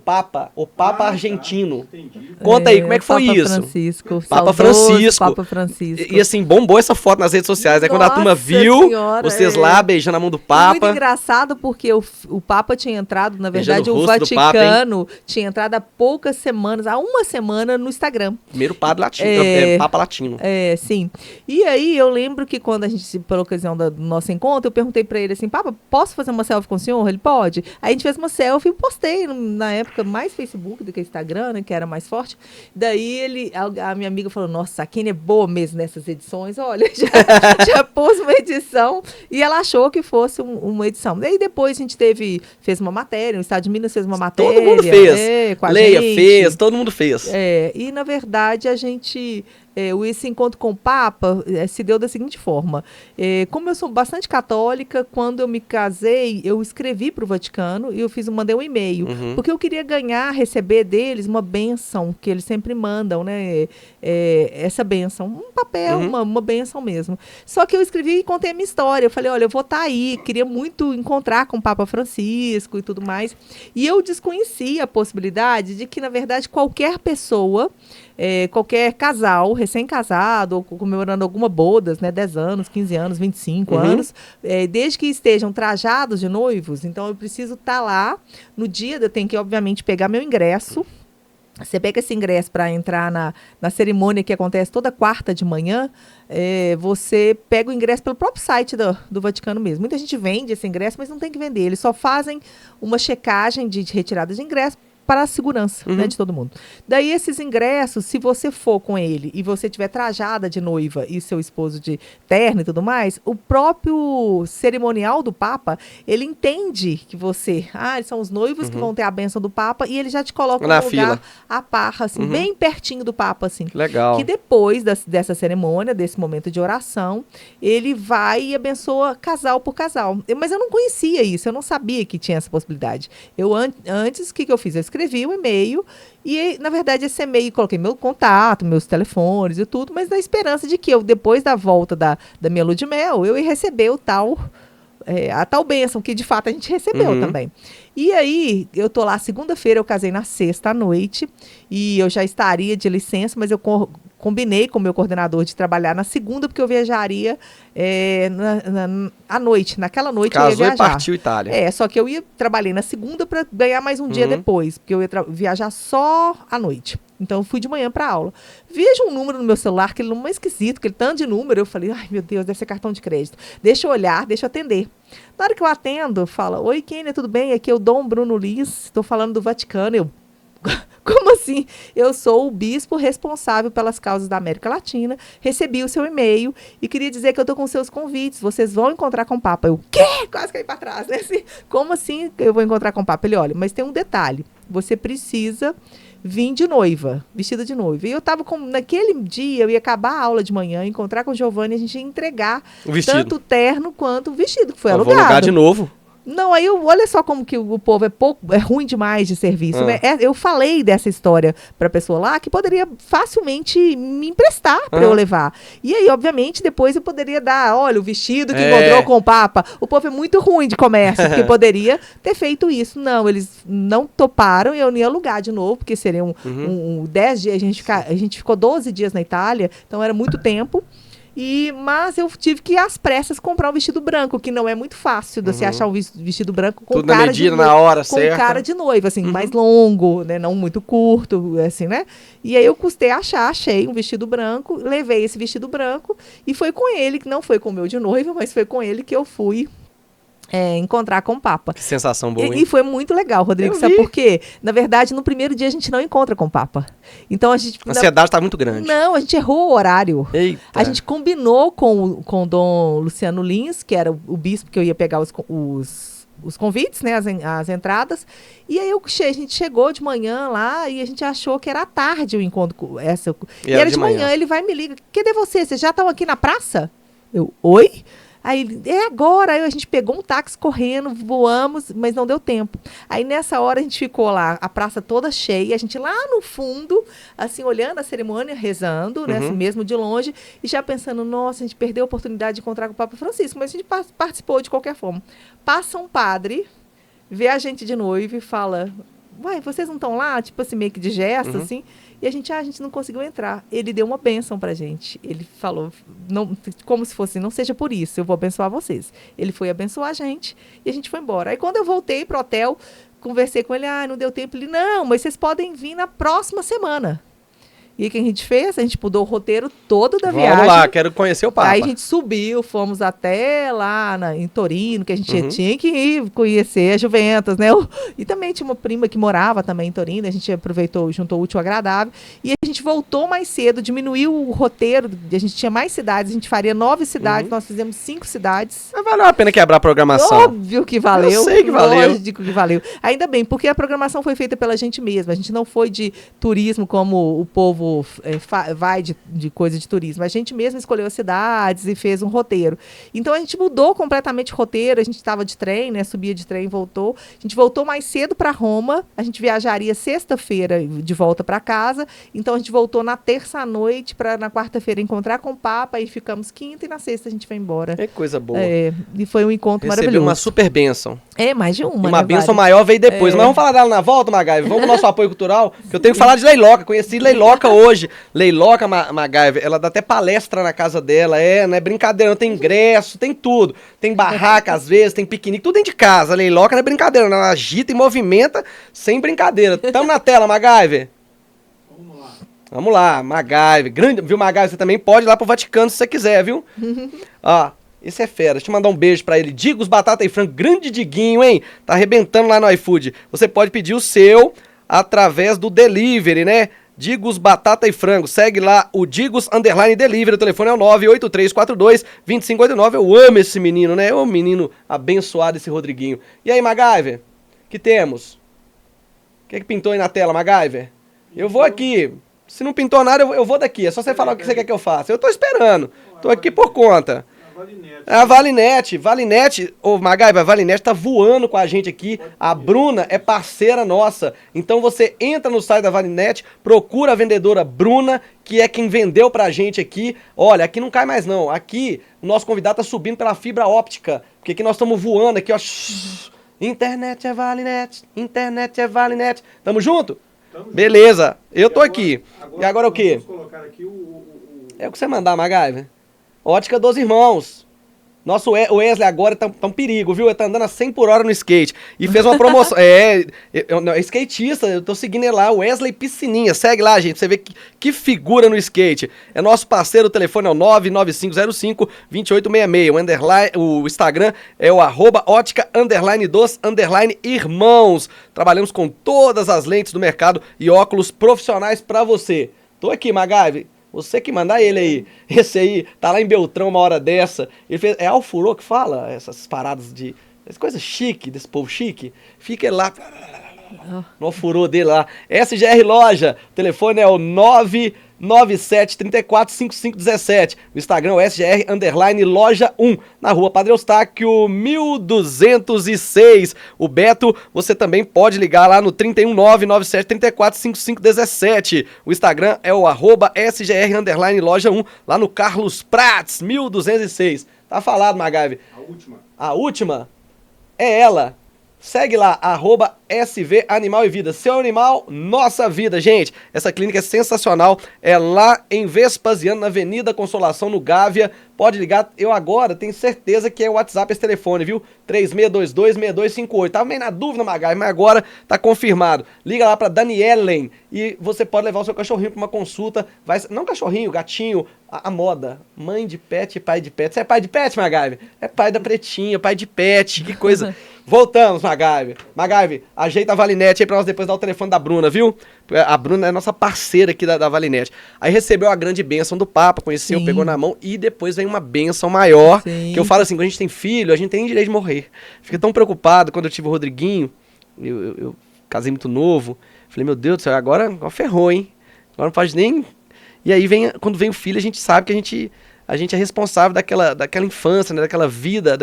o Papa Tá, argentino. entendi. Conta aí, como é que foi Papa isso? Francisco, Papa saudoso Francisco. Papa Francisco. E assim, bombou essa foto nas redes sociais. Aí quando a turma Nossa viu Senhora, vocês lá beijando a mão do Muito Papa. engraçado porque o Papa tinha entrado, na Beijando verdade, o o rosto do Papa, Vaticano tinha entrado há poucas semanas, há uma semana no Instagram. Primeiro padre latino, Papa latino. Sim. E aí eu lembro que quando a gente, pela ocasião do nosso encontro, eu perguntei pra ele assim, Papa, posso fazer uma selfie com o senhor? Ele pode. Aí a gente fez uma selfie e postei, na época, mais Facebook do que Instagram, né, que era mais forte. Daí a minha amiga falou, nossa, a Kênia é boa mesmo nessas edições, olha, já pôs uma edição e ela achou que fosse uma edição. Daí depois a gente fez uma matéria, o Estado de Minas fez uma matéria. Todo mundo fez. Com a Leia gente. fez, todo mundo fez. E na verdade a gente... esse encontro com o Papa se deu da seguinte forma. Como eu sou bastante católica, quando eu me casei, eu escrevi para o Vaticano e mandei um e-mail. Porque eu queria receber deles uma bênção, que eles sempre mandam, né? Essa bênção. Um papel, uma bênção mesmo. Só que eu escrevi e contei a minha história. Eu falei, olha, eu vou estar aí, queria muito encontrar com o Papa Francisco e tudo mais. E eu desconhecia a possibilidade de que, na verdade, qualquer pessoa... qualquer casal, recém-casado, ou comemorando alguma bodas, né, 10 anos, 15 anos, 25 anos, desde que estejam trajados de noivos, então eu preciso estar lá no dia, eu tenho que, obviamente, pegar meu ingresso. Você pega esse ingresso para entrar na cerimônia que acontece toda quarta de manhã, você pega o ingresso pelo próprio site do Vaticano mesmo. Muita gente vende esse ingresso, mas não tem que vender. Eles só fazem uma checagem de retirada de ingresso para a segurança, né, de todo mundo. Daí, esses ingressos, se você for com ele e você tiver trajada de noiva e seu esposo de terno e tudo mais, o próprio cerimonial do Papa, ele entende que eles são os noivos que vão ter a bênção do Papa e ele já te coloca na no lugar, fila. a parra, assim, bem pertinho do Papa, assim. Legal. Que depois dessa cerimônia, desse momento de oração, ele vai e abençoa casal por casal. Mas eu não conhecia isso, eu não sabia que tinha essa possibilidade. Antes, o que eu fiz? Eu escrevi um e-mail e, na verdade, esse e-mail coloquei meu contato, meus telefones e tudo, mas na esperança de que eu, depois da volta da minha lua de mel, eu ia receber a tal bênção, que de fato a gente recebeu também. E aí, eu tô lá, segunda-feira, eu casei na sexta à noite, e eu já estaria de licença, mas eu combinei com o meu coordenador de trabalhar na segunda, porque eu viajaria à noite. Naquela noite eu ia Casou viajar. e partiu Itália. Só que eu trabalhei na segunda para ganhar mais um dia depois, porque eu ia viajar só à noite. Então, eu fui de manhã para aula. Vejo um número no meu celular, aquele número mais esquisito, aquele tanto de número. Eu falei, ai, meu Deus, deve ser cartão de crédito. Deixa eu olhar, deixa eu atender. Na hora que eu atendo, fala, oi, Kênia, tudo bem? Aqui é o Dom Bruno Liz, estou falando do Vaticano. Eu, como assim? Eu sou o bispo responsável pelas causas da América Latina, recebi o seu e-mail e queria dizer que eu estou com seus convites, vocês vão encontrar com o Papa. Eu, quê? Quase caí para trás, né? Assim, como assim eu vou encontrar com o Papa? Ele, olha, mas tem um detalhe, você precisa vim de noiva, vestida de noiva. E eu tava naquele dia, eu ia acabar a aula de manhã, encontrar com o Giovanni, a gente ia entregar tanto o terno quanto o vestido, que foi alugado. Vou alugar de novo. Não, aí olha só como que o povo é ruim demais de serviço, né? Eu falei dessa história pra pessoa lá que poderia facilmente me emprestar pra eu levar. E aí, obviamente, depois eu poderia dar, olha, o vestido que encontrou com o Papa. O povo é muito ruim de comércio, porque poderia ter feito isso. Não, eles não toparam e eu não ia alugar de novo, porque seriam 10 dias, a gente ficou 12 dias na Itália, então era muito tempo. Mas eu tive que, às pressas, comprar um vestido branco, que não é muito fácil de você achar um vestido branco com Tudo na cara medida, de na hora com certa. cara de noiva, assim, mais longo, né? Não muito curto, assim, né? E aí eu custei achar, achei um vestido branco, levei esse vestido branco e foi com ele, que não foi com o meu de noiva, mas foi com ele que eu fui encontrar com o Papa. Que sensação boa, hein? E foi muito legal, Rodrigo. Eu Sabe vi. por quê? Na verdade, no primeiro dia a gente não encontra com o Papa. Então a gente. A ansiedade tá muito grande. Não, a gente errou o horário. Eita. A gente combinou com o Dom Luciano Lins, que era o bispo que eu ia pegar os convites, né, as entradas. E aí a gente chegou de manhã lá e a gente achou que era à tarde o encontro. E era de manhã. Ele vai e me liga. Cadê você? Vocês já estão aqui na praça? Eu, oi? Aí ele, é agora. Aí a gente pegou um táxi correndo, voamos, mas não deu tempo. Aí nessa hora a gente ficou lá, a praça toda cheia, a gente lá no fundo, assim, olhando a cerimônia, rezando, né, assim, mesmo de longe, e já pensando, nossa, a gente perdeu a oportunidade de encontrar com o Papa Francisco, mas a gente participou de qualquer forma. Passa um padre, vê a gente de noivo e fala, uai, vocês não estão lá? Tipo assim, meio que de gesto, assim. E a gente não conseguiu entrar. Ele deu uma bênção pra gente. Ele falou, não, como se fosse, não seja por isso, eu vou abençoar vocês. Ele foi abençoar a gente e a gente foi embora. Aí quando eu voltei pro hotel, conversei com ele, não deu tempo. Ele, não, mas vocês podem vir na próxima semana. E o que a gente fez? A gente mudou o roteiro todo da viagem. Vamos lá, quero conhecer o Papa. Aí a gente subiu, fomos até lá em Torino, que a gente tinha que ir conhecer a Juventus, né? E também tinha uma prima que morava também em Torino, a gente aproveitou, juntou o útil ao agradável. E a gente voltou mais cedo, diminuiu o roteiro, a gente tinha mais cidades, a gente faria 9 cidades, nós fizemos 5 cidades. Mas valeu a pena quebrar a programação. Óbvio que valeu. Eu sei que valeu. Lógico que valeu. Ainda bem, porque a programação foi feita pela gente mesma. A gente não foi de turismo como o povo vai de coisa de turismo. A gente mesmo escolheu as cidades e fez um roteiro. Então a gente mudou completamente o roteiro. A gente estava de trem, né? Subia de trem e voltou. A gente voltou mais cedo para Roma. A gente viajaria sexta-feira de volta para casa. Então a gente voltou na terça à noite para na quarta-feira encontrar com o Papa e ficamos quinta e na sexta a gente foi embora. É coisa boa. E foi um encontro Recebeu maravilhoso. uma super bênção. Mais de uma. E uma né, bênção Vale? maior veio depois. Mas vamos falar dela na volta, MacGyver. Vamos pro nosso apoio cultural, que eu tenho que falar de Leiloca. Conheci Leiloca hoje. Leiloca, MacGyver, ela dá até palestra na casa dela. Não é brincadeira, não tem ingresso, tem tudo. Tem barraca, às vezes, tem piquenique, tudo dentro de casa. Leiloca não é brincadeira, ela agita e movimenta sem brincadeira. Tamo na tela, MacGyver. Vamos lá, MacGyver. Grande, viu, MacGyver? Você também pode ir lá pro Vaticano se você quiser, viu? Ó. Esse é fera. Deixa eu mandar um beijo pra ele. Digos Batata e Frango. Grande Diguinho, hein? Tá arrebentando lá no iFood. Você pode pedir o seu através do delivery, né? Digos Batata e Frango. Segue lá o Digos _Delivery. O telefone é o 98342-2589. Eu amo esse menino, né? Ô menino abençoado, esse Rodriguinho. E aí, MacGyver? Que temos? O que pintou aí na tela, MacGyver? Eu vou aqui. Se não pintou nada, eu vou daqui. É só você falar o que você quer que eu faça. Eu tô esperando. Tô aqui por conta. É a Valinete. Valinete, MacGyver, a Valinete tá voando com a gente aqui. A Bruna é parceira nossa. Então você entra no site da Valinete, procura a vendedora Bruna, que é quem vendeu pra gente aqui. Olha, aqui não cai mais não. Aqui o nosso convidado tá subindo pela fibra óptica. Porque aqui nós estamos voando aqui, ó. Internet é Valinete, internet é Valinete. Tamo junto? Beleza, eu tô aqui. E agora o quê? É o que você mandar, MacGyver. Ótica dos Irmãos. Nosso Wesley agora tá um perigo, viu? Ele tá andando a 100 por hora no skate. E fez uma promoção. É skatista, eu tô seguindo ele lá, Wesley Piscininha. Segue lá, gente, pra você ver que figura no skate. É nosso parceiro, o telefone é o 99505-2866. O Instagram é o @ótica_dos_irmãos. Trabalhamos com todas as lentes do mercado e óculos profissionais pra você. Tô aqui, MacGyver. Você que mandar ele aí. Esse aí tá lá em Beltrão uma hora dessa. Ele fez, é Alfurô que fala essas paradas de... Essa coisa chique, desse povo chique. Fica ele lá no Alfurô dele lá. SGR Loja. O telefone é o 997-345517. O Instagram é o SGR_Loja1. Na rua Padre Eustáquio, 1206. O Beto, você também pode ligar lá no 31997345517. O Instagram é o @SGR_Loja1. Lá no Carlos Prats, 1206. Tá falado, MacGyver. A última. A última é ela. Segue lá, @SV Animal e Vida. Seu animal, nossa vida, gente. Essa clínica é sensacional. É lá em Vespasiano, na Avenida Consolação, no Gávea. Pode ligar. Eu agora tenho certeza que é o WhatsApp, esse telefone, viu? 3622-6258. Tava meio na dúvida, Magai, mas agora tá confirmado. Liga lá pra Danielen e você pode levar o seu cachorrinho pra uma consulta. Não cachorrinho, gatinho, a moda. Mãe de pet e pai de pet. Você é pai de pet, Magai? É pai da Pretinha, pai de pet. Que coisa. Voltamos, Magaive. Magaive, ajeita a Valinete aí pra nós depois dar o telefone da Bruna, viu? A Bruna é nossa parceira aqui da Valinete. Aí recebeu a grande bênção do Papa, conheceu, pegou na mão e depois vem uma bênção maior. Sim. Que eu falo assim, quando a gente tem filho, a gente tem direito de morrer. Fiquei tão preocupado quando eu tive o Rodriguinho, eu casei muito novo. Falei, meu Deus do céu, agora ferrou, hein? Agora não pode nem... E aí, quando vem o filho, a gente sabe que a gente é responsável daquela infância, né? Daquela vida,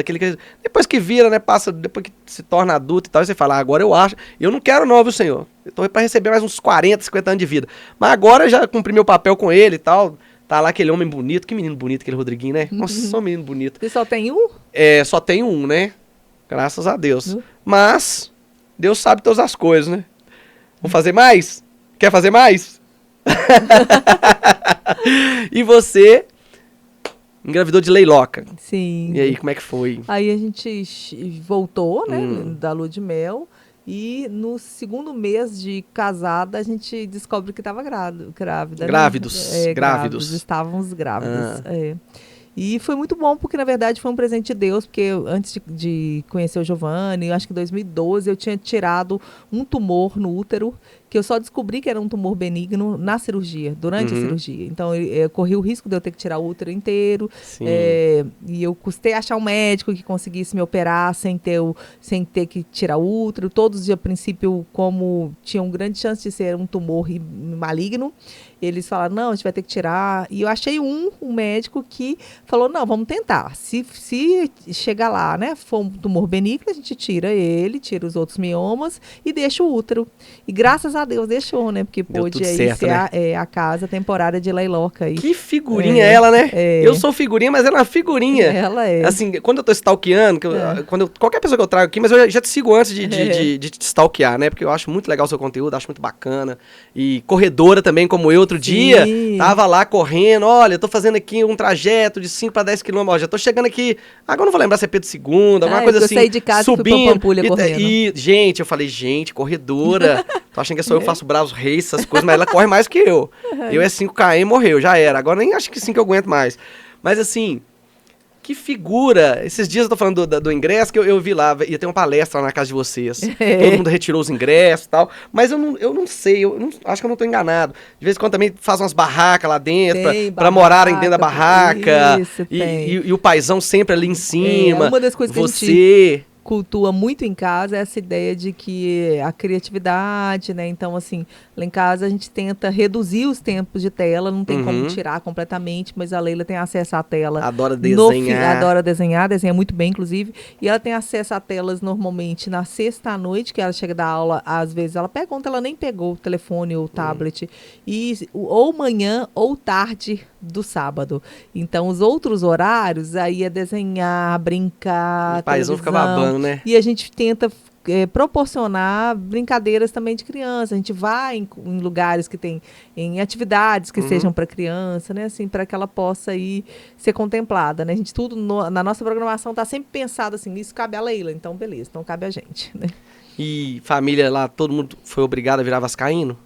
depois que vira, né? Passa, depois que se torna adulto e tal, e você fala, agora eu acho, eu não quero não, viu, senhor? Eu tô pra receber mais uns 40, 50 anos de vida. Mas agora eu já cumpri meu papel com ele e tal, tá lá aquele homem bonito, que menino bonito aquele Rodriguinho, né? Nossa, só menino bonito. Você só tem um? É, só tem um, né? Graças a Deus. Mas, Deus sabe todas as coisas, né? Vamos fazer mais? Quer fazer mais? E você... engravidou de Leiloca. Sim. E aí, como é que foi? Aí a gente voltou, né, da lua de mel. E no segundo mês de casada, a gente descobre que estava grávida. Grávidos. Né? Grávidos. Estávamos grávidos. E foi muito bom, porque na verdade foi um presente de Deus, porque antes de conhecer o Giovanni, eu acho que em 2012 eu tinha tirado um tumor no útero, que eu só descobri que era um tumor benigno na cirurgia, durante a cirurgia. Então eu corri o risco de eu ter que tirar o útero inteiro, e eu custei achar um médico que conseguisse me operar sem ter que tirar o útero. Todos, a princípio, como tinham grande chance de ser um tumor maligno, eles falaram, não, a gente vai ter que tirar. E eu achei um médico que falou, não, vamos tentar. Se chegar lá, né, for um tumor benigno, a gente tira tira os outros miomas e deixa o útero. E graças a Deus deixou, né, porque pôde aí certo, ser né? a casa temporária de Leiloca. Aí. Que figurinha ela, né? É. Eu sou figurinha, mas ela é uma figurinha. Ela é. Assim, quando eu tô stalkeando, qualquer pessoa que eu trago aqui, mas eu já te sigo antes de te stalkear, né? Porque eu acho muito legal o seu conteúdo, acho muito bacana. E corredora também, como eu, outro dia, tava lá correndo, olha, eu tô fazendo aqui um trajeto de 5 para 10 quilômetros, já tô chegando aqui, agora eu não vou lembrar se é Pedro II, alguma coisa assim. Eu saí de casa subindo, e fui pra Pampulha correndo. E, gente, eu falei, corredora, tô achando que sou eu que faço bravos reis, essas coisas, mas ela corre mais que eu. Eu é 5 km, morreu, já era. Agora nem acho que 5 eu aguento mais. Mas assim, que figura. Esses dias eu tô falando do ingresso, que eu vi lá, ia ter uma palestra lá na casa de vocês. Todo mundo retirou os ingressos e tal. Mas eu não sei, acho que eu não tô enganado. De vez em quando também faz umas barracas lá dentro, pra morarem dentro da barraca. Isso, e o paizão sempre ali em cima. Uma das coisas que a gente cultua muito em casa é essa ideia de que a criatividade, né? Então, assim, lá em casa a gente tenta reduzir os tempos de tela, não tem como tirar completamente, mas a Leila tem acesso à tela. Adora desenhar. Adora desenha muito bem, inclusive. E ela tem acesso a telas normalmente na sexta à noite, que ela chega da aula, às vezes ela pega ontem, ela nem pegou o telefone ou o tablet, ou manhã ou tarde do sábado. Então, os outros horários, aí é desenhar, brincar, o paizão fica babando, né? E a gente tenta proporcionar brincadeiras também de criança. A gente vai em lugares que tem em atividades que sejam para criança, né? Assim, para que ela possa aí ser contemplada, né? A gente na nossa programação está sempre pensado assim, isso cabe a Leila, então beleza, então cabe a gente, né? E família lá, todo mundo foi obrigado a virar vascaíno?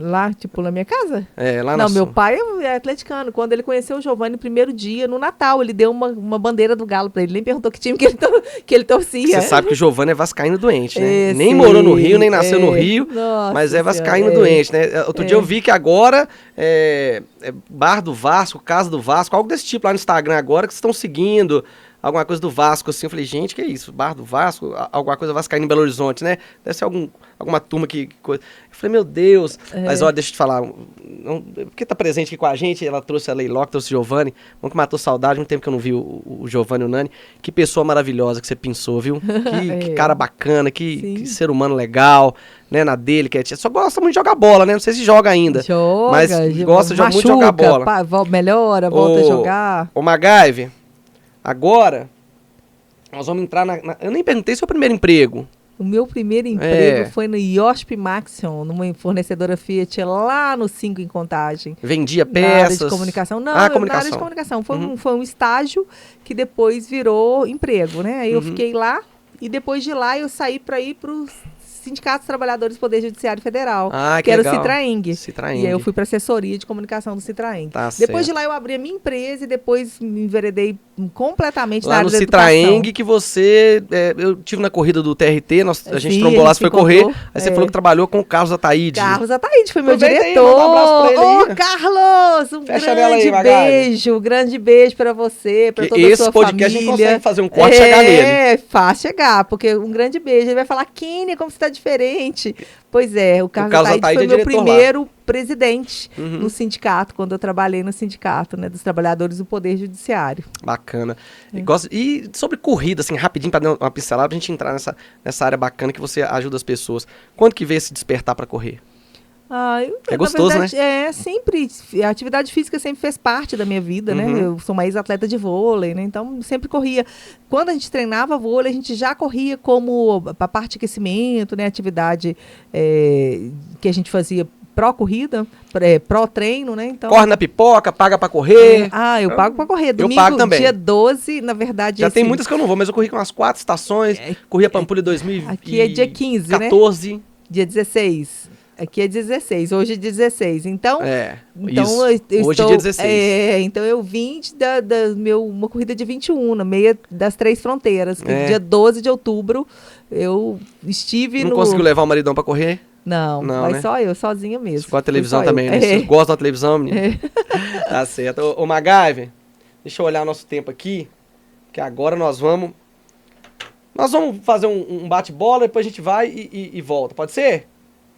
Lá, tipo, na minha casa? Lá não, meu pai é atleticano. Quando ele conheceu o Giovanni no primeiro dia, no Natal, ele deu uma bandeira do Galo pra ele. Nem perguntou que time que ele torcia. Você sabe que o Giovanni é vascaíno doente, né? Nem morou no Rio, nem nasceu no Rio, mas é vascaíno doente, né? Outro dia eu vi que agora Bar do Vasco, Casa do Vasco, algo desse tipo lá no Instagram agora, que vocês estão seguindo. Alguma coisa do Vasco, assim, eu falei, gente, que é isso? Bar do Vasco? Alguma coisa vascaína em Belo Horizonte, né? Deve ser alguma turma que... Eu falei, meu Deus. Mas, olha, deixa eu te falar, porque tá presente aqui com a gente, ela trouxe a Leiloca, trouxe o Giovanni, bom que matou saudade, muito tempo que eu não vi o Giovanni e o Nani. Que pessoa maravilhosa que você pensou, viu? Que cara bacana, que ser humano legal, né, na dele, só gosta muito de jogar bola, né? Não sei se joga ainda. Joga, mas gosta muito de jogar bola. Melhora, volta a jogar. Ô, Magaive, agora, Nós vamos entrar eu nem perguntei seu primeiro emprego. O meu primeiro emprego foi no Yosp Maxion, numa fornecedora Fiat lá no 5 em Contagem. Vendia Na área peças? de comunicação. Não, comunicação. na área de comunicação. Foi um estágio que depois virou emprego, né? Aí eu fiquei lá e depois de lá eu saí para ir para os Sindicato dos Trabalhadores do Poder Judiciário Federal, que era legal. o Citraeng. Citraeng. E aí eu fui para assessoria de comunicação do Citraeng. Tá Depois certo. de lá eu abri a minha empresa e depois me enveredei completamente na Lá área no da Citraeng, educação. que você... eu tive na corrida do TRT, a gente Sim, trombou lá, a você gente foi correr, encontrou, aí você falou que trabalhou com o Carlos Ataíde. Carlos Ataíde foi meu Aproveita aí, diretor. manda um abraço pra ele aí. Ô, Carlos, um Fecha nela aí, grande Magali. beijo, um grande beijo pra você, pra Que toda a esse sua podcast a gente família. consegue fazer um corte e chegar nele. É, fácil chegar, porque um grande beijo. Ele vai falar, Kine, como você tá diferente. Pois é, o Carlos Ataíde foi é meu diretor lá. primeiro presidente Uhum. no sindicato, quando eu trabalhei no sindicato, né, dos trabalhadores do Poder Judiciário. Bacana. E sobre corrida, assim, rapidinho, pra dar uma pincelada, pra gente entrar nessa área bacana que você ajuda as pessoas. Quando que veio se despertar pra correr? É gostoso, na verdade, sempre, a atividade física sempre fez parte da minha vida, né? Eu sou uma ex-atleta de vôlei, né? Então, sempre corria. Quando a gente treinava vôlei, a gente já corria como a parte de aquecimento, né? Atividade que a gente fazia pró-corrida, pró-treino, né? Então, Corre na pipoca, paga pra correr. eu pago pra correr. Domingo, pago também. dia 12, na verdade... Já tem muitas que eu não vou, mas eu corri com umas 4 estações. Corri a Pampulha em 2014. Aqui é dia 15, né? Dia 16. Aqui é 16, hoje é 16. Então, isso. eu Hoje é estou, dia 16. Então eu vim uma corrida de 21, na meia das 3 fronteiras. Que Dia 12 de outubro eu estive Não conseguiu levar o maridão pra correr? Não, mas né? só eu, sozinha mesmo. Com a televisão Fui só também, eu. né? Vocês gostam da televisão, menino? Tá certo. Ô MacGyver, deixa eu olhar nosso tempo aqui, que agora nós vamos fazer um bate-bola, depois a gente vai e volta. Pode ser?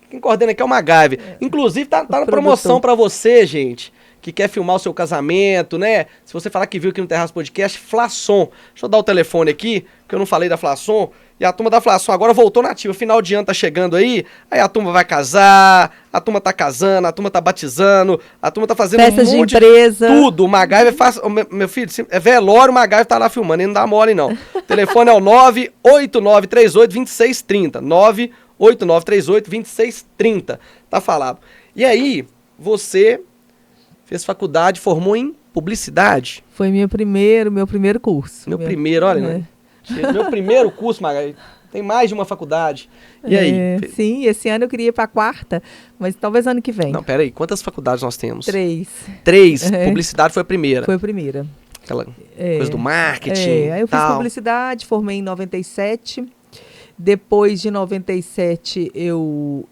Quem coordena aqui é o MacGyver. Inclusive, tá na promoção pra você, gente, que quer filmar o seu casamento, né? Se você falar que viu aqui no Terraço Podcast, Flaçon. Deixa eu dar o telefone aqui, que eu não falei da Flaçon. E a turma da Flaçon agora voltou na ativa. Final de ano tá chegando aí a turma vai casar, a turma tá casando, a turma tá batizando, a turma tá fazendo Festas um monte de empresa. tudo. O MacGyver faz... Meu filho, é velório, o MacGyver tá lá filmando, ele não dá mole, não. O telefone é o 98938-2630. 98938-2630. Tá falado. E aí, você fez faculdade, formou em publicidade. Foi meu primeiro curso. Meu primeiro, olha, né? Meu primeiro curso, Magali, tem mais de uma faculdade. E aí? Sim, esse ano eu queria ir para a 4ª, mas talvez ano que vem. Não, peraí, quantas faculdades nós temos? 3. 3, publicidade foi a primeira. Foi a primeira. Aquela coisa do marketing. Aí eu fiz publicidade, formei em 97. Depois de 97, eu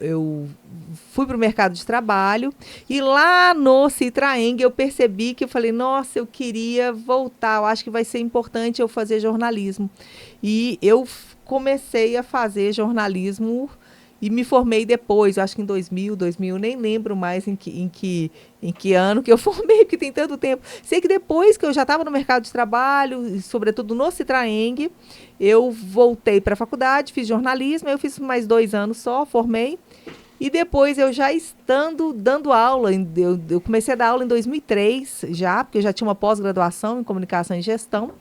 fui para o mercado de trabalho e lá no Citraeng eu percebi que eu falei, nossa, eu queria voltar, eu acho que vai ser importante eu fazer jornalismo. E eu comecei a fazer jornalismo e me formei depois, eu acho que em 2000, nem lembro mais em que ano que eu formei, porque tem tanto tempo. Sei que depois que eu já estava no mercado de trabalho, sobretudo no Citraeng, eu voltei para a faculdade, fiz jornalismo, eu fiz mais 2 anos só, formei. E depois, eu já estando dando aula, eu comecei a dar aula em 2003 já, porque eu já tinha uma pós-graduação em comunicação e gestão.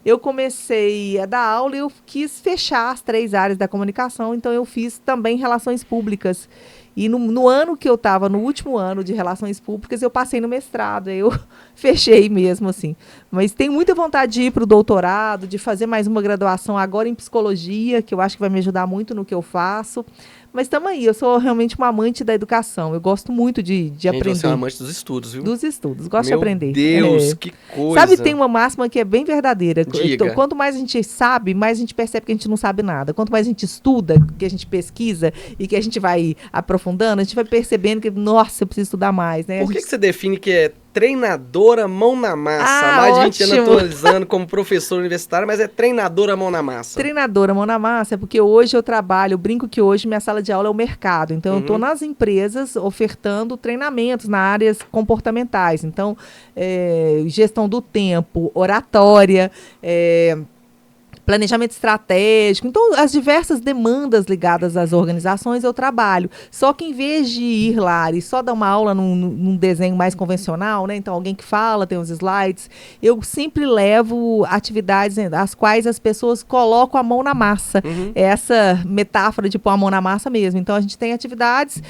Eu comecei a dar aula e eu quis fechar as 3 áreas da comunicação, então eu fiz também relações públicas. E no ano que eu estava, no último ano de relações públicas, eu passei no mestrado, aí eu fechei mesmo, assim. Mas tenho muita vontade de ir para o doutorado, de fazer mais uma graduação agora em psicologia, que eu acho que vai me ajudar muito no que eu faço. Mas estamos aí, eu sou realmente uma amante da educação, eu gosto muito de aprender. Você é uma amante dos estudos, viu? Dos estudos, gosto de aprender. Meu Deus, que coisa. Sabe, tem uma máxima que é bem verdadeira. Diga. Quanto mais a gente sabe, mais a gente percebe que a gente não sabe nada. Quanto mais a gente estuda, que a gente pesquisa e que a gente vai aprofundando, a gente vai percebendo que, nossa, eu preciso estudar mais, né? Por que você define que é treinadora mão na massa? Há mais de 20 anos atualizando como professora universitária, mas é treinadora mão na massa. Treinadora mão na massa é porque hoje eu trabalho, eu brinco que hoje minha sala de aula é o mercado. Então, eu estou nas empresas ofertando treinamentos na áreas comportamentais. Então, gestão do tempo, oratória, planejamento estratégico. Então, as diversas demandas ligadas às organizações eu trabalho. Só que em vez de ir lá e só dar uma aula num desenho mais convencional, né? Então, alguém que fala, tem os slides, eu sempre levo atividades as quais as pessoas colocam a mão na massa. Essa metáfora de pôr a mão na massa mesmo. Então, a gente tem atividades.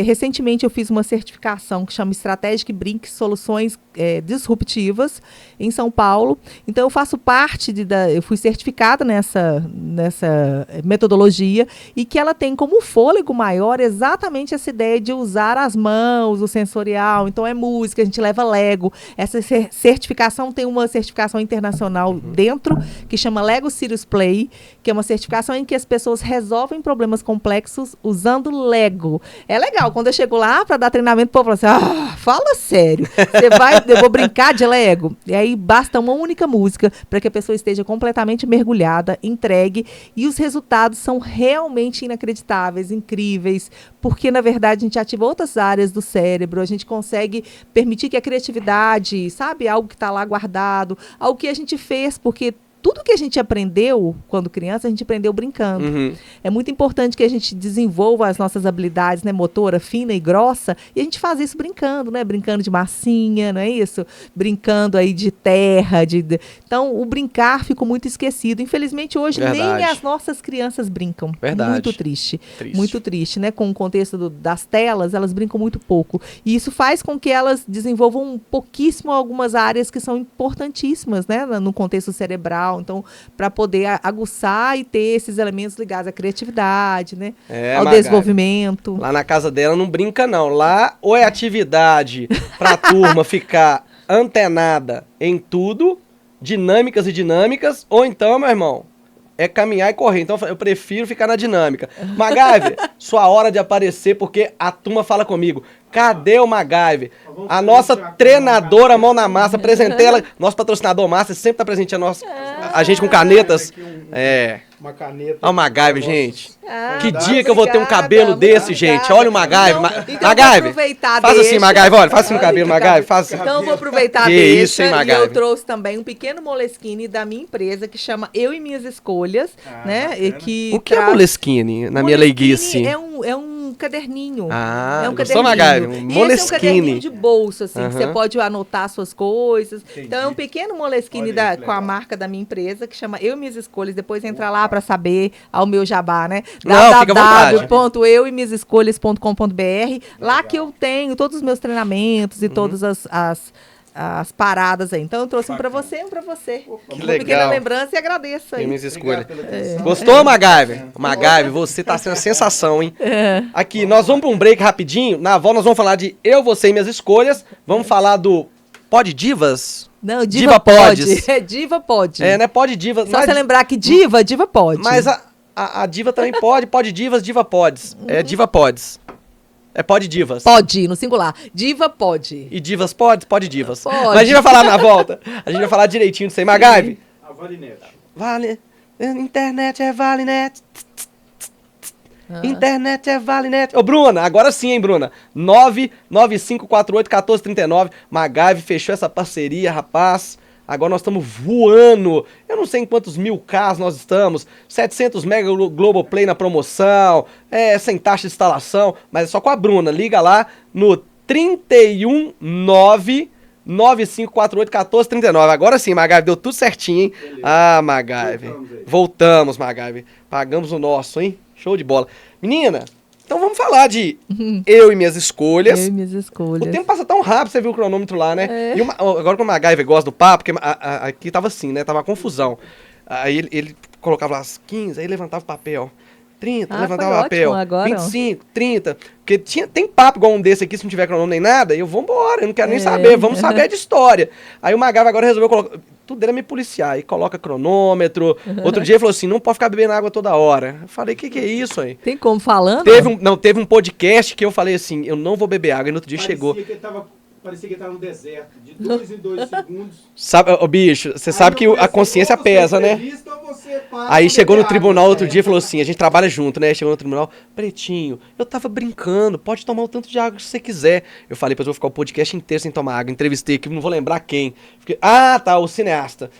Recentemente, eu fiz uma certificação que chama Strategic Brink Soluções Disruptivas em São Paulo. Então, eu faço parte eu fui certificada nessa metodologia e que ela tem como fôlego maior exatamente essa ideia de usar as mãos, o sensorial. Então, é música, a gente leva Lego. Essa certificação tem uma certificação internacional dentro, que chama Lego Serious Play, que é uma certificação em que as pessoas resolvem problemas complexos usando Lego. É legal, quando eu chego lá para dar treinamento, o povo fala assim, fala sério, eu vou brincar de Lego? E aí basta uma única música para que a pessoa esteja completamente mergulhada, entregue, e os resultados são realmente inacreditáveis, incríveis, porque na verdade a gente ativa outras áreas do cérebro, a gente consegue permitir que a criatividade, sabe, algo que está lá guardado, algo que a gente fez, porque tudo que a gente aprendeu quando criança, a gente aprendeu brincando. É muito importante que a gente desenvolva as nossas habilidades, né, motora fina e grossa, e a gente faz isso brincando, né? Brincando de massinha, não é isso? Brincando aí de terra. Então, o brincar ficou muito esquecido. Infelizmente, hoje, nem as nossas crianças brincam. Verdade. Muito triste. Muito triste, né? Com o contexto das telas, elas brincam muito pouco. E isso faz com que elas desenvolvam pouquíssimo algumas áreas que são importantíssimas, né? No contexto cerebral. Então, para poder aguçar e ter esses elementos ligados à criatividade, né? Ao desenvolvimento. Lá na casa dela não brinca, não. Lá ou é atividade para a turma ficar antenada em tudo, dinâmicas, ou então, meu irmão, é caminhar e correr. Então, eu prefiro ficar na dinâmica. MacGyver, sua hora de aparecer, porque a turma fala comigo. Cadê o MacGyver? A nossa treinadora mão na massa, apresentei ela, nosso patrocinador massa, sempre tá presente a gente com canetas. Uma caneta. Olha o MacGyver, gente. Que dia obrigada, que eu vou ter um cabelo desse, gente? Olha o MacGyver. Então, MacGyver, faz assim, MacGyver, olha, faz assim no Ai, cabelo, MacGyver, faz assim. Então eu vou aproveitar isso, hein, e MacGyver? eu trouxe também um pequeno Moleskine da minha empresa que chama Eu e Minhas Escolhas, né? E que o que é Moleskine, na minha leiguice? É um caderninho. É um caderninho. MacGyver, Esse Moleskine. é um caderninho de bolso, assim, que você pode anotar suas coisas. Entendi. Então é um pequeno Moleskine com a marca da minha empresa que chama Eu e Minhas Escolhas. Depois entra lá para saber ao meu jabá, né? www.eueminhasescolhas.com.br. Lá que eu tenho todos os meus treinamentos e todas as paradas aí. Então eu trouxe um pra você e um pra você. Que uma legal. Pequena lembrança e agradeço aí. Minhas escolhas. Gostou, MacGyver? MacGyver, você tá sendo sensação, hein? Aqui, nós vamos pra um break rapidinho. Na volta nós vamos falar de Eu, Você e Minhas Escolhas. Vamos falar do Pod Divas? Não, Diva pode. Diva pode. Não é Pod Divas. Só você lembrar que Diva pode. Mas a Diva também pode Divas, Diva Pods. É Diva Pods. É Pod Divas. Pode, no singular. Diva pode. E Divas Pods? Pode Divas. Pode. Mas a gente vai falar na volta. A gente vai falar direitinho disso aí. MacGyver. A Valinete. Vale. Internet é Valinet. Internet é Valinet. Ô, Bruna, agora sim, hein, Bruna? 995481439. MacGyver fechou essa parceria, rapaz. Agora nós estamos voando. Eu não sei em quantos 1000K nós estamos. 700 mega Globoplay na promoção. Sem taxa de instalação. Mas é só com a Bruna. Liga lá no 31995481439. Agora sim, MacGyver, deu tudo certinho, hein? Beleza. MacGyver. Voltamos, MacGyver. Pagamos o nosso, hein? Show de bola. Menina, então vamos falar de Eu e Minhas Escolhas. Eu e Minhas Escolhas. O tempo passa tão rápido, você viu o cronômetro lá, né? E agora que o MacGyver gosta do papo, porque aqui tava assim, né? Tava uma confusão. Aí ele colocava lá as 15, aí levantava o papel. 30, levantava o papel. Agora, 25, 30. Porque tem papo igual um desse aqui, se não tiver cronômetro nem nada, eu vou embora, eu não quero nem saber, vamos saber de história. Aí o MacGyver agora resolveu colocar... Tudo dele é me policiar, e coloca cronômetro. Outro dia ele falou assim, não pode ficar bebendo água toda hora. Eu falei, que é isso aí? Tem como falando? Teve um podcast que eu falei assim, eu não vou beber água, e no outro dia chegou. Que ele tava parecia que estava no deserto. De 2 em 2 segundos. Sabe, ô, bicho, você sabe que a consciência pesa, né? Aí chegou no tribunal outro dia e falou assim, a gente trabalha junto, né? Chegou no tribunal, Pretinho, eu tava brincando, pode tomar o tanto de água que você quiser. Eu falei, pois eu vou ficar o podcast inteiro sem tomar água. Entrevistei aqui, não vou lembrar quem. Fiquei, tá, o cineasta.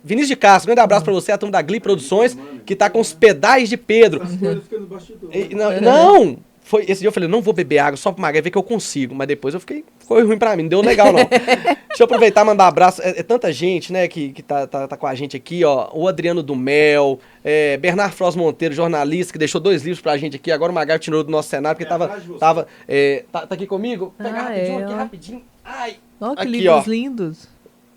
Vinícius de Castro, grande abraço pra você, a turma da Glee Produções, que tá com os pedais de Pedro. Não! Esse dia eu falei, não vou beber água só pro Magai ver que eu consigo. Mas depois ficou ruim pra mim, não deu legal não. Deixa eu aproveitar e mandar um abraço. É tanta gente, né, que tá com a gente aqui, ó. O Adriano do Mel, Bernardo Frost Monteiro, jornalista, que deixou 2 livros pra gente aqui. Agora o Magai tirou do nosso cenário, porque tá aqui comigo. Vou pegar rapidinho. Ai, ó, que aqui, livros ó. Lindos.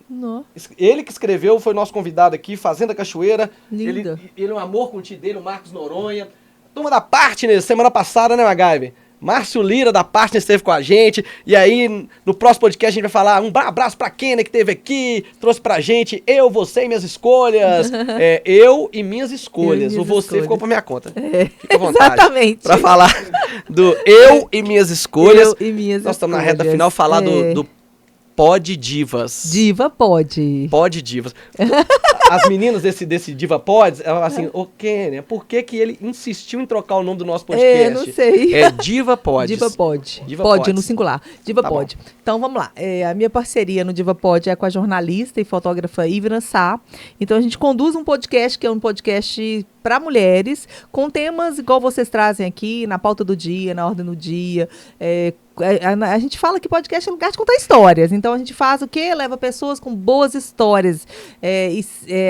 Não. Ele que escreveu, foi nosso convidado aqui, Fazenda Cachoeira. Lindo. Ele é um amor com o tio dele, o Marcos Noronha. Turma da Partners, semana passada, né, MacGyver? Márcio Lira, da Partners, esteve com a gente. E aí, no próximo podcast, a gente vai falar um abraço pra Kenia, que esteve aqui, trouxe pra gente Eu, Você e Minhas Escolhas. Eu e Minhas Escolhas. O Você ficou pra minha conta. Fica à vontade. Exatamente. Pra falar do Eu e Minhas Escolhas. Eu e Minhas Nós estamos na Escolhas. reta final, falar do Pod Divas. Diva pode. Pod Divas. As meninas desse Diva Pods, elas assim, ô Kenia, por que ele insistiu em trocar o nome do nosso podcast? Não sei. É Diva Pods. Diva pode. Diva Pode, Pods. no singular. Diva Tá pode. Então, vamos lá. A minha parceria no Diva Pod é com a jornalista e fotógrafa Ivna Sá. Então, a gente conduz um podcast que é um podcast para mulheres, com temas igual vocês trazem aqui, na pauta do dia, na ordem do dia. A gente fala que podcast é lugar de contar histórias. Então, a gente faz o quê? Leva pessoas com boas histórias.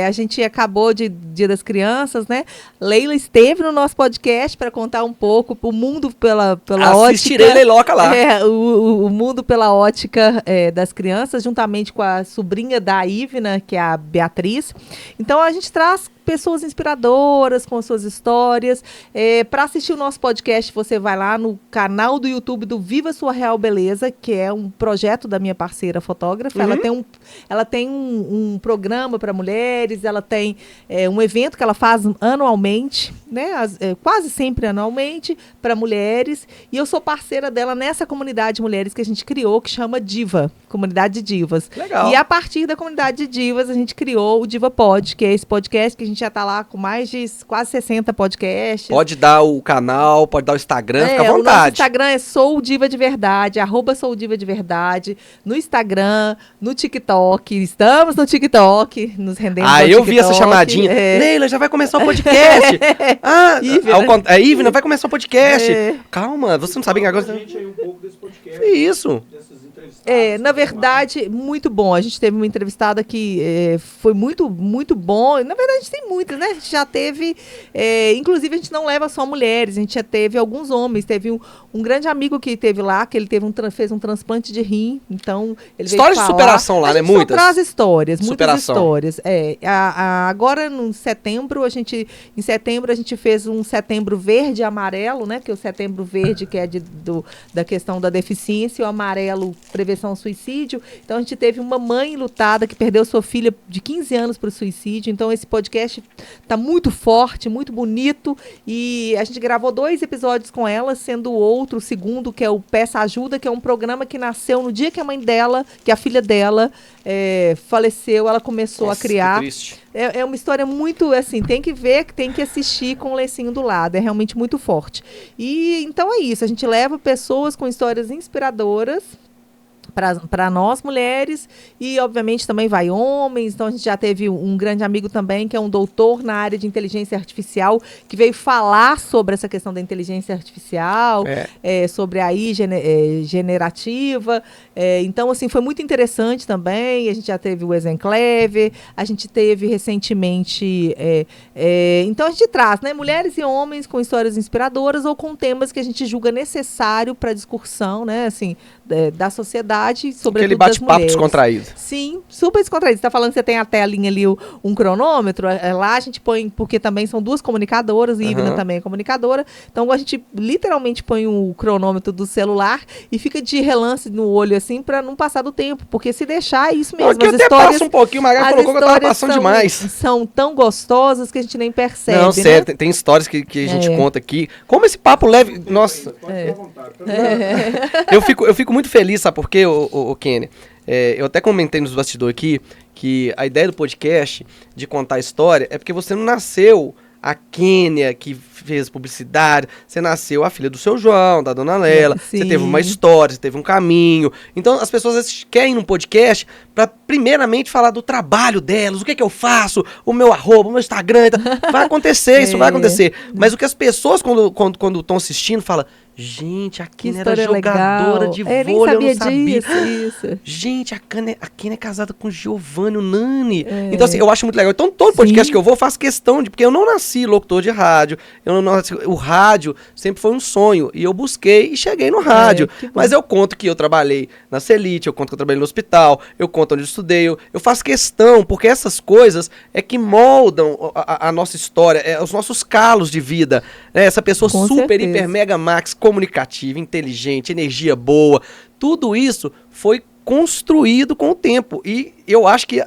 A gente acabou de Dia das Crianças, né? Leila esteve no nosso podcast para contar um pouco o mundo pela ótica. Assistirei Leiloca lá. O mundo pela ótica das crianças, juntamente com a sobrinha da Ivna, que é a Beatriz. Então, a gente traz pessoas inspiradoras com suas histórias. Para assistir o nosso podcast, você vai lá no canal do YouTube do Viva Sua Real Beleza, que é um projeto da minha parceira fotógrafa. Uhum. Ela tem um programa para mulheres, ela tem um evento que ela faz anualmente, né? Quase sempre anualmente, para mulheres. E eu sou parceira dela nessa comunidade de mulheres que a gente criou, que chama Diva, Comunidade de Divas. Legal. E a partir da comunidade de divas, a gente criou o Diva Pod, que é esse podcast que a gente já está lá com mais de quase 60 podcasts. Pode dar o canal, pode dar o Instagram, fica à O nosso vontade. Instagram é Sou Diva de Verdade, @SouDivaDeVerdade, no Instagram, no TikTok, estamos no TikTok, nos rendemos ao eu TikTok. vi essa chamadinha. Leila, já vai começar o podcast. Ivna, vai começar o podcast. Calma, você não sabe que agora... A gente aí um pouco desse podcast. Que isso? Dessas entrevistadas. Na verdade, muito bom. A gente teve uma entrevistada que foi muito, muito bom. Na verdade, a gente tem muitas, né? A gente já teve... inclusive, a gente não leva só mulheres. A gente já teve alguns homens. Teve um grande amigo que teve lá, que ele fez um transplante de rim. Então, ele Histórias veio de superação lá, né? Muitas. Traz histórias, muitas Superação. histórias. Agora, em setembro, a gente fez um setembro verde e amarelo, né? Que é o setembro verde, que é da questão da deficiência, e o amarelo, prevenção ao suicídio. Então, a gente teve uma mãe lutada que perdeu sua filha de 15 anos para o suicídio. Então, esse podcast está muito forte, muito bonito. E a gente gravou 2 episódios com ela, sendo o segundo, que é o Peça Ajuda, que é um programa que nasceu no dia que a mãe dela, que a filha dela, faleceu. Ela começou a criar. Que triste. É uma história muito, assim, tem que ver, tem que assistir com o lencinho do lado. É realmente muito forte. E então é isso. A gente leva pessoas com histórias inspiradoras para nós mulheres e obviamente também vai homens. Então a gente já teve um grande amigo também que é um doutor na área de inteligência artificial que veio falar sobre essa questão da inteligência artificial, sobre a IA generativa. Então assim foi muito interessante também. A gente já teve o Ezencleve, a gente teve recentemente então a gente traz, né, mulheres e homens com histórias inspiradoras ou com temas que a gente julga necessário para a discussão, né, assim, da sociedade, sobretudo Aquele das bate-papo mulheres. descontraído. Sim, super descontraído. Você está falando que você tem a telinha ali, um cronômetro. Lá a gente põe, porque também são 2 comunicadoras, e Ivna também é comunicadora. Então a gente literalmente põe o cronômetro do celular e fica de relance no olho, assim, para não passar do tempo. Porque se deixar, é isso mesmo. Aqui até passa um pouquinho, mas ela colocou que eu tava passando demais. São tão gostosas que a gente nem percebe. Não, né? sério, tem histórias que a gente conta aqui. Como esse papo leve. Nossa. Pode ficar à vontade. Eu fico muito feliz, sabe por quê, ô Kenny? Eu até comentei nos bastidores aqui que a ideia do podcast de contar a história é porque você não nasceu a Kênia, que fez publicidade, você nasceu a filha do seu João, da dona Lela, você teve uma história, você teve um caminho. Então as pessoas às vezes querem ir num podcast para primeiramente falar do trabalho delas, o que é que eu faço, o meu arroba, o meu Instagram, vai acontecer, isso vai acontecer. Mas o que as pessoas quando estão assistindo falam, gente, a Kênia era jogadora de vôlei, eu não sabia. Isso. Gente, a Kênia é casada com o Giovanni, o Nani. Então assim, eu acho muito legal. Então todo podcast que eu vou, eu faço questão de, porque eu não nasci locutor de rádio, o rádio sempre foi um sonho, e eu busquei e cheguei no rádio. Mas eu conto que eu trabalhei na Celite, eu conto que eu trabalhei no hospital, eu conto onde eu estudei, eu faço questão, porque essas coisas é que moldam a nossa história, os nossos calos de vida. Essa pessoa Com super, certeza. hiper, mega, max, comunicativa, inteligente, energia boa, tudo isso foi construído com o tempo. E eu acho que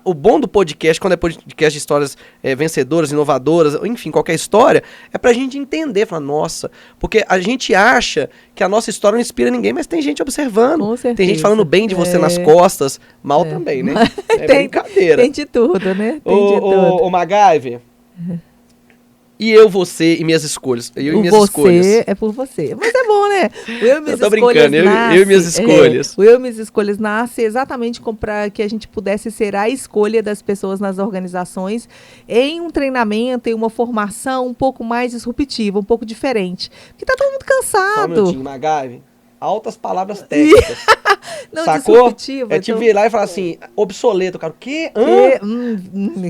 o bom do podcast, quando é podcast de histórias vencedoras, inovadoras, enfim, qualquer história, é pra gente entender, falar, nossa, porque a gente acha que a nossa história não inspira ninguém, mas tem gente observando. Com certeza. Tem gente falando bem de você nas costas, mal também, né? É brincadeira. Tem de tudo, né? Tem de tudo. Ô MacGyver, e eu, você e minhas escolhas. Eu e minhas você escolhas. É por você. Mas é bom, né? O eu e minhas Eu tô escolhas brincando, nasce, eu e minhas escolhas. O eu e minhas escolhas nasce exatamente para que a gente pudesse ser a escolha das pessoas nas organizações em um treinamento, em uma formação um pouco mais disruptiva, um pouco diferente. Porque tá todo mundo Só um cansado. minutinho, MacGyver. Altas palavras técnicas. Não, sacou? disruptiva. É tipo virar e falar assim, obsoleto, cara. O quê?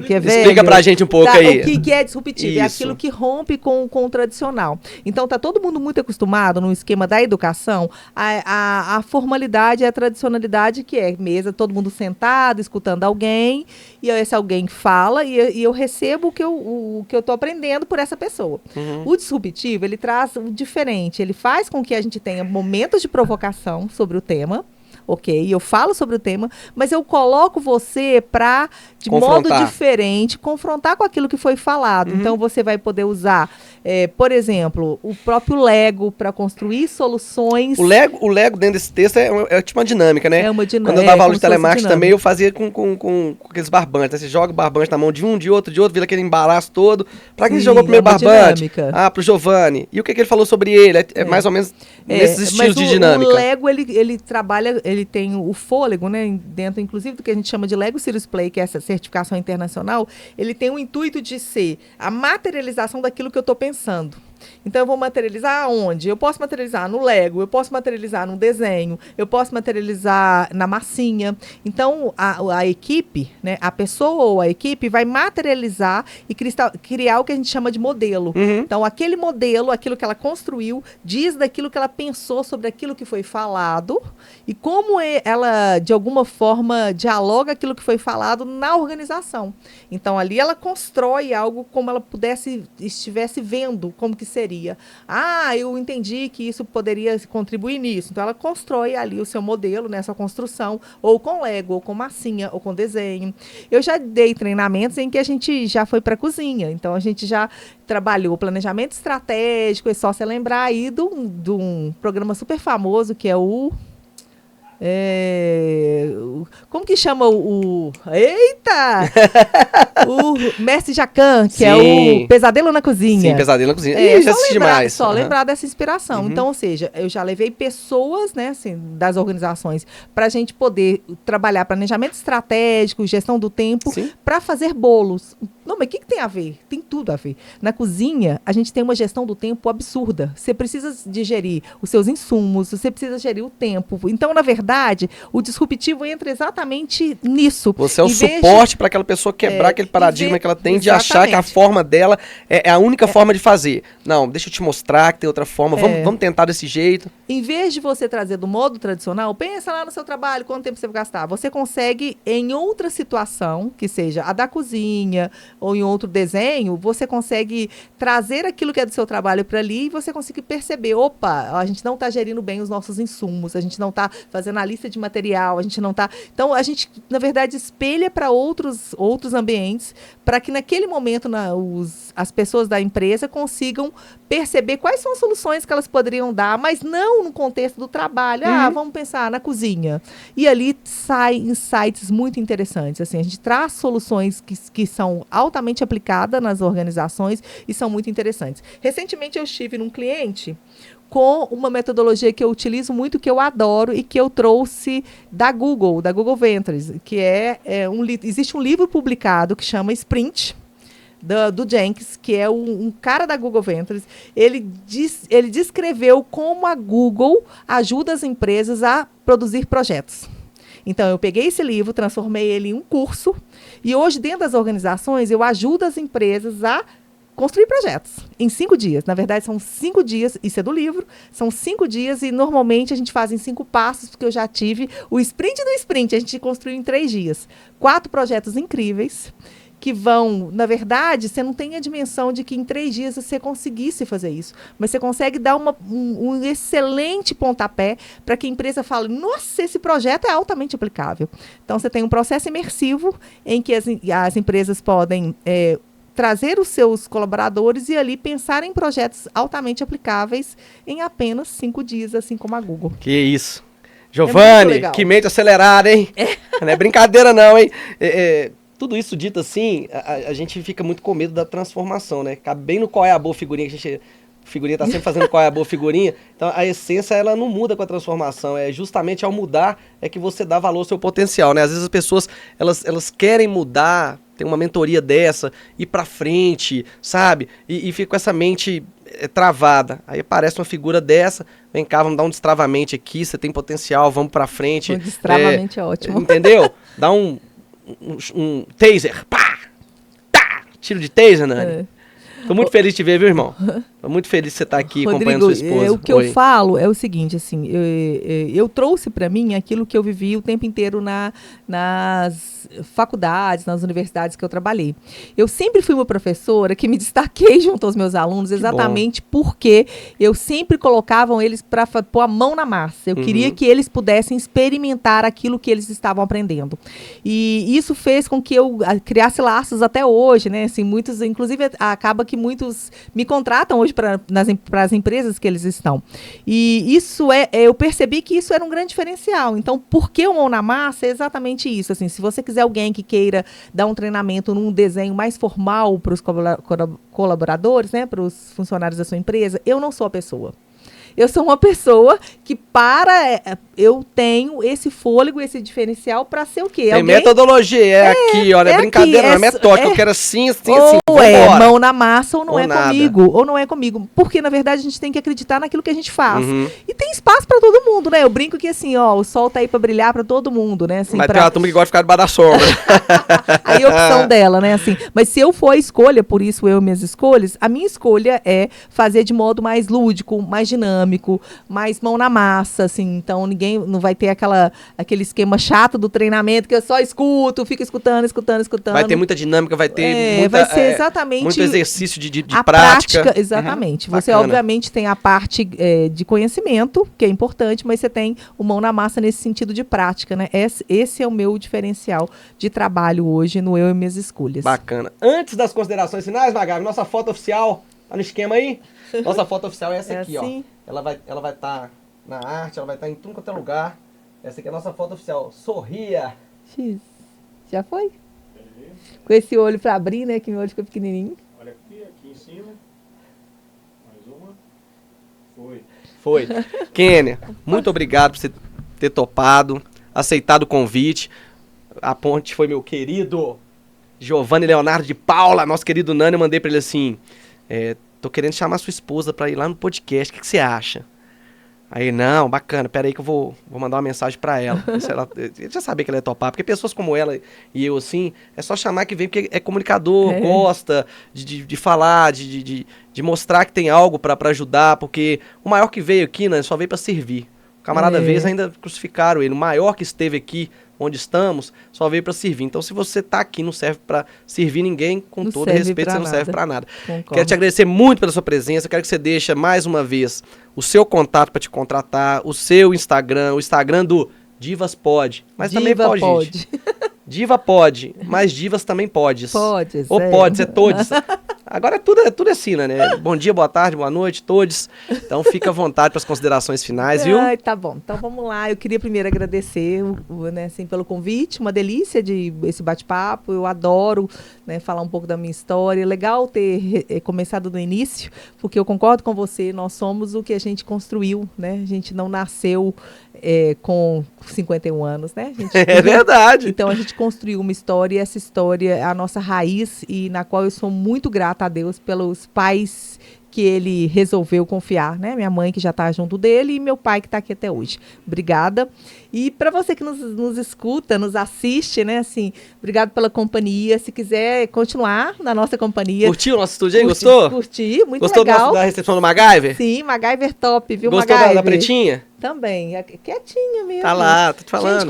Que é velho. Explica pra gente um pouco aí. O que é disruptivo? É Isso. aquilo que rompe com o tradicional. Então, tá todo mundo muito acostumado no esquema da educação a formalidade e a tradicionalidade, que é mesa, todo mundo sentado, escutando alguém, e esse alguém fala, e eu recebo o que eu tô aprendendo por essa pessoa. O disruptivo, ele traz o diferente, ele faz com que a gente tenha momentos de provocação sobre o tema, ok? Eu falo sobre o tema, mas eu coloco você para, de modo diferente, confrontar com aquilo que foi falado. Então, você vai poder usar, por exemplo, o próprio Lego para construir soluções. O Lego dentro desse texto é tipo uma dinâmica, né? É uma dinâmica. Quando eu dava aula de telemarketing também, eu fazia com aqueles barbantes. Você joga o barbante na mão de um, de outro, vira aquele embaraço todo. Pra quem jogou o primeiro barbante? Dinâmica. Pro Giovanni. E o que ele falou sobre ele? É mais ou menos nesses estilos de dinâmica. O Lego, ele trabalha, ele tem o fôlego, né? Dentro, inclusive, do que a gente chama de Lego Serious Play, que é essa certificação internacional, ele tem o intuito de ser a materialização daquilo que eu estou pensando. Então, eu vou materializar aonde? Eu posso materializar no Lego, eu posso materializar num desenho, eu posso materializar na massinha. Então, a equipe, né, a pessoa ou a equipe vai materializar e criar o que a gente chama de modelo. Então, aquele modelo, aquilo que ela construiu, diz daquilo que ela pensou sobre aquilo que foi falado e como ela, de alguma forma, dialoga aquilo que foi falado na organização. Então, ali ela constrói algo como ela estivesse vendo como que seria. Eu entendi que isso poderia contribuir nisso. Então, ela constrói ali o seu modelo nessa construção, ou com Lego, ou com massinha, ou com desenho. Eu já dei treinamentos em que a gente já foi para a cozinha. Então, a gente já trabalhou planejamento estratégico, é só você lembrar aí de um programa super famoso, que é o... como que chama Eita! O Mestre Jacan, que é o Pesadelo na Cozinha. Sim, Pesadelo na Cozinha. Já assisti demais. Só lembrar dessa inspiração. Então, ou seja, eu já levei pessoas, né, assim, das organizações para a gente poder trabalhar planejamento estratégico, gestão do tempo, para fazer bolos. Não, mas o que tem a ver? Tem tudo a ver. Na cozinha, a gente tem uma gestão do tempo absurda. Você precisa digerir os seus insumos, você precisa gerir o tempo. Então, na verdade, o disruptivo entra exatamente nisso. Você é o suporte para aquela pessoa quebrar aquele paradigma que ela tem de achar que a forma dela é a única forma de fazer. Não, deixa eu te mostrar que tem outra forma. Vamos tentar desse jeito. Em vez de você trazer do modo tradicional, pensa lá no seu trabalho, quanto tempo você vai gastar. Você consegue, em outra situação, que seja a da cozinha ou em outro desenho, você consegue trazer aquilo que é do seu trabalho para ali e você consegue perceber, opa, a gente não está gerindo bem os nossos insumos, a gente não está fazendo a lista de material, a gente não está Então, a gente, na verdade, espelha para outros ambientes, para que naquele momento as pessoas da empresa consigam perceber quais são as soluções que elas poderiam dar, mas não no contexto do trabalho. Vamos pensar na cozinha. E ali saem insights muito interessantes. Assim, a gente traz soluções que são altamente aplicadas nas organizações e são muito interessantes. Recentemente, eu estive num cliente com uma metodologia que eu utilizo muito, que eu adoro e que eu trouxe da Google Ventures, que existe um livro publicado que chama Sprint, do Jenkins, que é um cara da Google Ventures. Ele descreveu como a Google ajuda as empresas a produzir projetos. Então, eu peguei esse livro, transformei ele em um curso, e hoje, dentro das organizações, eu ajudo as empresas a construir projetos em 5 dias. Na verdade, são 5 dias, isso é do livro, são 5 dias e normalmente a gente faz em 5 passos, porque eu já tive o sprint do sprint, a gente construiu em 3 dias. 4 projetos incríveis que vão, na verdade, você não tem a dimensão de que em 3 dias você conseguisse fazer isso, mas você consegue dar um excelente pontapé para que a empresa fale, nossa, esse projeto é altamente aplicável. Então, você tem um processo imersivo em que as empresas podem trazer os seus colaboradores e ali pensar em projetos altamente aplicáveis em apenas 5 dias, assim como a Google. Que isso. Giovanni, que mente acelerada, hein? Não é brincadeira não, hein? Tudo isso dito assim, a gente fica muito com medo da transformação, né? Cabe bem no qual é a boa figurinha, que a figurinha tá sempre fazendo qual é a boa figurinha. Então, a essência, ela não muda com a transformação. É justamente ao mudar é que você dá valor ao seu potencial, né? Às vezes as pessoas, elas querem mudar, tem uma mentoria dessa, ir pra frente, sabe? E fica com essa mente travada. Aí aparece uma figura dessa, vem cá, vamos dar um destravamento aqui, você tem potencial, vamos pra frente. O destravamento é ótimo. Entendeu? Dá um taser, pá, tá, tiro de taser, Nani. Tô muito feliz de te ver, viu, irmão? Tô muito feliz de você estar aqui, Rodrigo, acompanhando sua esposa. O que eu falo é o seguinte, assim, eu trouxe para mim aquilo que eu vivi o tempo inteiro nas faculdades, nas universidades que eu trabalhei. Eu sempre fui uma professora que me destaquei junto aos meus alunos exatamente porque eu sempre colocava eles para pôr a mão na massa. Eu queria que eles pudessem experimentar aquilo que eles estavam aprendendo. E isso fez com que eu criasse laços até hoje, né? Assim, muitos, inclusive, acaba que muitos me contratam hoje para as empresas que eles estão. E isso eu percebi que isso era um grande diferencial. Então, por que o mão na massa? É exatamente isso. Assim, se você quiser alguém que queira dar um treinamento num desenho mais formal para os colaboradores, né, para os funcionários da sua empresa, eu não sou a pessoa. Eu sou uma pessoa que eu tenho esse fôlego, esse diferencial para ser o quê? Tem metodologia, aqui, olha, brincadeira, não é metódica, eu quero assim, ou mão na massa ou não é comigo, ou não é comigo. Porque, na verdade, a gente tem que acreditar naquilo que a gente faz. E tem espaço para todo mundo, né? Eu brinco que, assim, o sol tá aí para brilhar para todo mundo, né? Assim, mas tem uma turma que gosta de ficar debaixo da sombra. Aí a opção dela, né? Assim, mas se eu for a escolha, por isso eu minhas escolhas, a minha escolha é fazer de modo mais lúdico, mais dinâmico, mais mão na massa, assim. Então, ninguém não vai ter aquele esquema chato do treinamento que eu só fico escutando. Vai ter muita dinâmica, vai ter vai ser exatamente muito exercício de a prática. Exatamente. Você, obviamente, tem a parte de conhecimento, que é importante, mas você tem o mão na massa nesse sentido de prática, né? Esse é o meu diferencial de trabalho hoje no Eu e Minhas Escolhas. Bacana. Antes das considerações finais, Magabi, nossa foto oficial, tá no esquema aí? Nossa foto oficial é essa aqui, assim? Ó. Ela vai estar na arte, ela vai estar em tudo quanto é lugar. Essa aqui é a nossa foto oficial. Sorria! X. Já foi? Com esse olho pra abrir, né? Que meu olho fica pequenininho. Olha aqui em cima. Mais uma. Foi. Kênia, muito obrigado por você ter topado, aceitado o convite. A ponte foi meu querido Giovanni Leonardo de Paula, nosso querido Nani. Eu mandei pra ele assim, tô querendo chamar sua esposa pra ir lá no podcast, o que você acha? Aí, não, bacana, peraí que eu vou mandar uma mensagem pra ela. Eu já sabia que ela ia topar, porque pessoas como ela e eu, assim, é só chamar que vem, porque é comunicador, gosta de falar, de mostrar que tem algo pra ajudar, porque o maior que veio aqui, né, só veio pra servir. O camarada veio, ainda crucificaram ele. O maior que esteve aqui, onde estamos, só veio para servir. Então, se você tá aqui, não serve para servir ninguém, com não todo respeito, você não serve para nada. Concordo. Quero te agradecer muito pela sua presença. Quero que você deixe mais uma vez o seu contato para te contratar, o seu Instagram, o Instagram do Divas pode, mas Diva também pode, pode. gente. Diva pode, mas divas também podes. Pode, Ou pode, é todes. Agora é tudo assim, né? Bom dia, boa tarde, boa noite, todes. Então fica à vontade para as considerações finais, viu? Ai, tá bom. Então vamos lá. Eu queria primeiro agradecer né, assim, pelo convite. Uma delícia de esse bate-papo. Eu adoro né, falar um pouco da minha história. Legal ter começado no início, porque eu concordo com você. Nós somos o que a gente construiu, né? A gente não nasceu com 51 anos, né? É verdade. Então a gente construiu uma história e essa história é a nossa raiz e na qual eu sou muito grata a Deus pelos pais que ele resolveu confiar, né? Minha mãe que já está junto dele e meu pai que está aqui até hoje. Obrigada. E para você que nos escuta, nos assiste, né? Assim, obrigado pela companhia. Se quiser continuar na nossa companhia. Curtiu o nosso estúdio aí? Gostou? Curti, muito Gostou legal. Da recepção do MacGyver? Sim, MacGyver top, viu, Gostou MacGyver? da pretinha? Também, quietinha mesmo. Tá lá, tô te falando. Gente,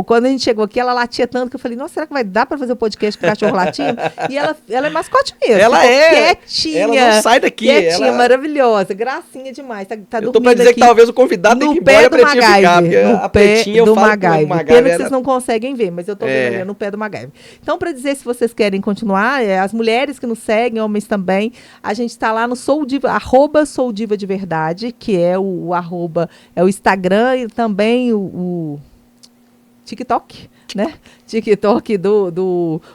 quando a gente chegou aqui, ela latia tanto que eu falei, nossa, será que vai dar pra fazer o podcast com o cachorro latindo? E ela é mascote mesmo. Ela é. Quietinha. Ela não sai daqui. Quietinha, maravilhosa. Gracinha demais. Tá eu dormindo tô pra dizer aqui que talvez o convidado tenha que ir embora e a pretinha ficar. Porque a pretinha eu falo que o MacGyver. Pena que vocês não conseguem ver, mas eu tô vendo ali no pé do MacGyver. Então, pra dizer se vocês querem continuar, as mulheres que nos seguem, homens também, a gente tá lá no @soudiva de verdade, que é o arroba, é o Instagram e também o TikTok, né? TikTok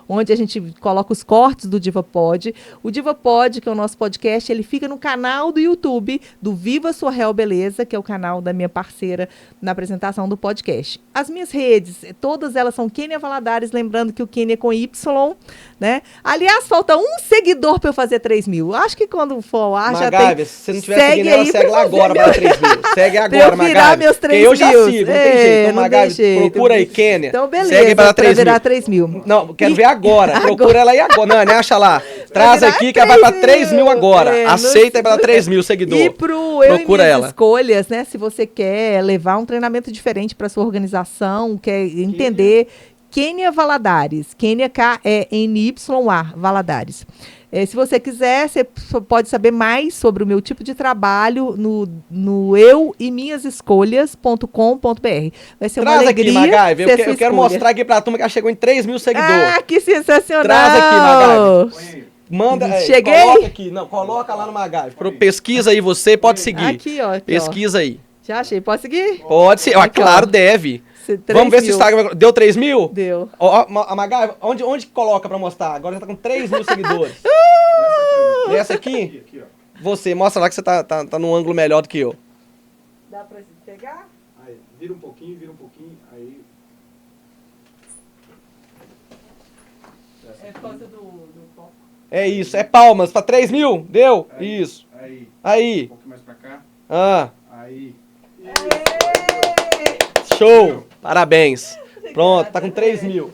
onde a gente coloca os cortes do Diva Pod. O Diva Pod, que é o nosso podcast, ele fica no canal do YouTube do Viva Sua Real Beleza, que é o canal da minha parceira na apresentação do podcast. As minhas redes, todas elas são Kênia Valadares, lembrando que o Kênia é com Y, né? Aliás, falta um seguidor para eu fazer 3 mil. Acho que quando for ao ar já tem... Se você não tiver seguindo ela, segue lá agora para 3 mil. Segue agora, eu virar meus 3 mil. Eu já sigo, não tem jeito. Então, MacGyver, procura aí, Kênia. Então, beleza. Segue para 3 virar 3 mil. Não, quero ver agora. Procura ela aí agora. Não, né? Acha lá. Traz aqui que ela vai para 3 mil agora. Aceita para 3 mil seguidores. E procura ela. Escolhas, né? Se você quer levar um treinamento diferente para sua organização, quer entender. Kênia Valadares. Kênia, K-E-N-Y-A, Valadares. Se você quiser, você pode saber mais sobre o meu tipo de trabalho no eueminhasescolhas.com.br. Vai ser uma alegria. Traz aqui, MacGyver. Eu quero mostrar aqui pra turma que ela chegou em 3 mil seguidores. Ah, que sensacional! Traz aqui, MacGyver. Manda, cheguei? Coloca aqui. Não, coloca lá no MacGyver. Pesquisa aí você, pode seguir. Aqui, ó. Pesquisa aí. Já achei. Pode seguir? Pode ser. Claro, deve. Vamos ver se o Instagram... Deu 3 mil? Deu. A MacGyver, onde coloca pra mostrar? Agora já tá com 3 mil seguidores. Nessa aqui? Aqui, ó. Você, mostra lá que você tá num ângulo melhor do que eu. Dá pra pegar? Aí, vira um pouquinho, aí... É por causa do foco. É isso, é palmas pra 3 mil. Deu? Aí, isso. Aí. Um Aí. pouquinho mais pra cá. Aí. Show. Parabéns. Pronto, tá com 3 mil.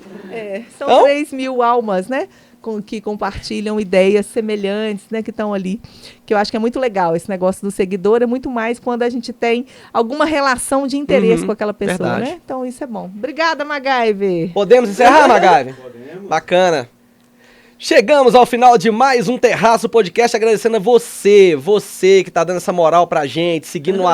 São Então? 3 mil almas, né? Que compartilham ideias semelhantes, né? Que estão ali. Que eu acho que é muito legal. Esse negócio do seguidor é muito mais quando a gente tem alguma relação de interesse com aquela pessoa, verdade. né? Então isso é bom. Obrigada, MacGyver. Podemos encerrar, MacGyver? Podemos. Bacana. Chegamos ao final de mais um Terraço Podcast, agradecendo a você que tá dando essa moral pra gente, seguindo no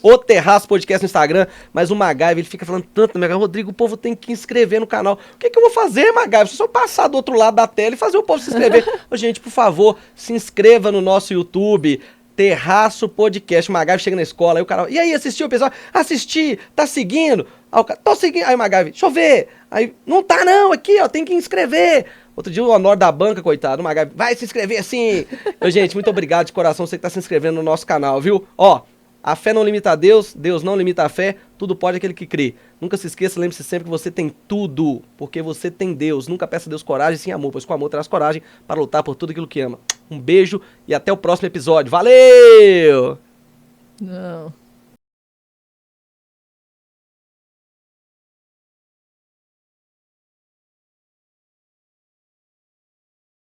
@o Terraço Podcast no Instagram, mas o MacGyver, ele fica falando tanto, Rodrigo, o povo tem que inscrever no canal. O que eu vou fazer, MacGyver? Se eu só passar do outro lado da tela e fazer o povo se inscrever. Ô, gente, por favor, se inscreva no nosso YouTube, Terraço Podcast. O MacGyver chega na escola, aí o cara, e aí, assistiu o episódio? Assisti, tá seguindo? Aí o cara, tô seguindo. Aí o MacGyver, deixa eu ver. Aí, não tá não, aqui, ó, tem que inscrever. Outro dia o Honor da banca, coitado, o MacGyver, vai se inscrever assim. Gente, muito obrigado de coração você que tá se inscrevendo no nosso canal, viu? Ó, a fé não limita a Deus, Deus não limita a fé, tudo pode aquele que crê. Nunca se esqueça, lembre-se sempre que você tem tudo, porque você tem Deus. Nunca peça a Deus coragem sem amor, pois com amor traz coragem para lutar por tudo aquilo que ama. Um beijo e até o próximo episódio. Valeu! Não.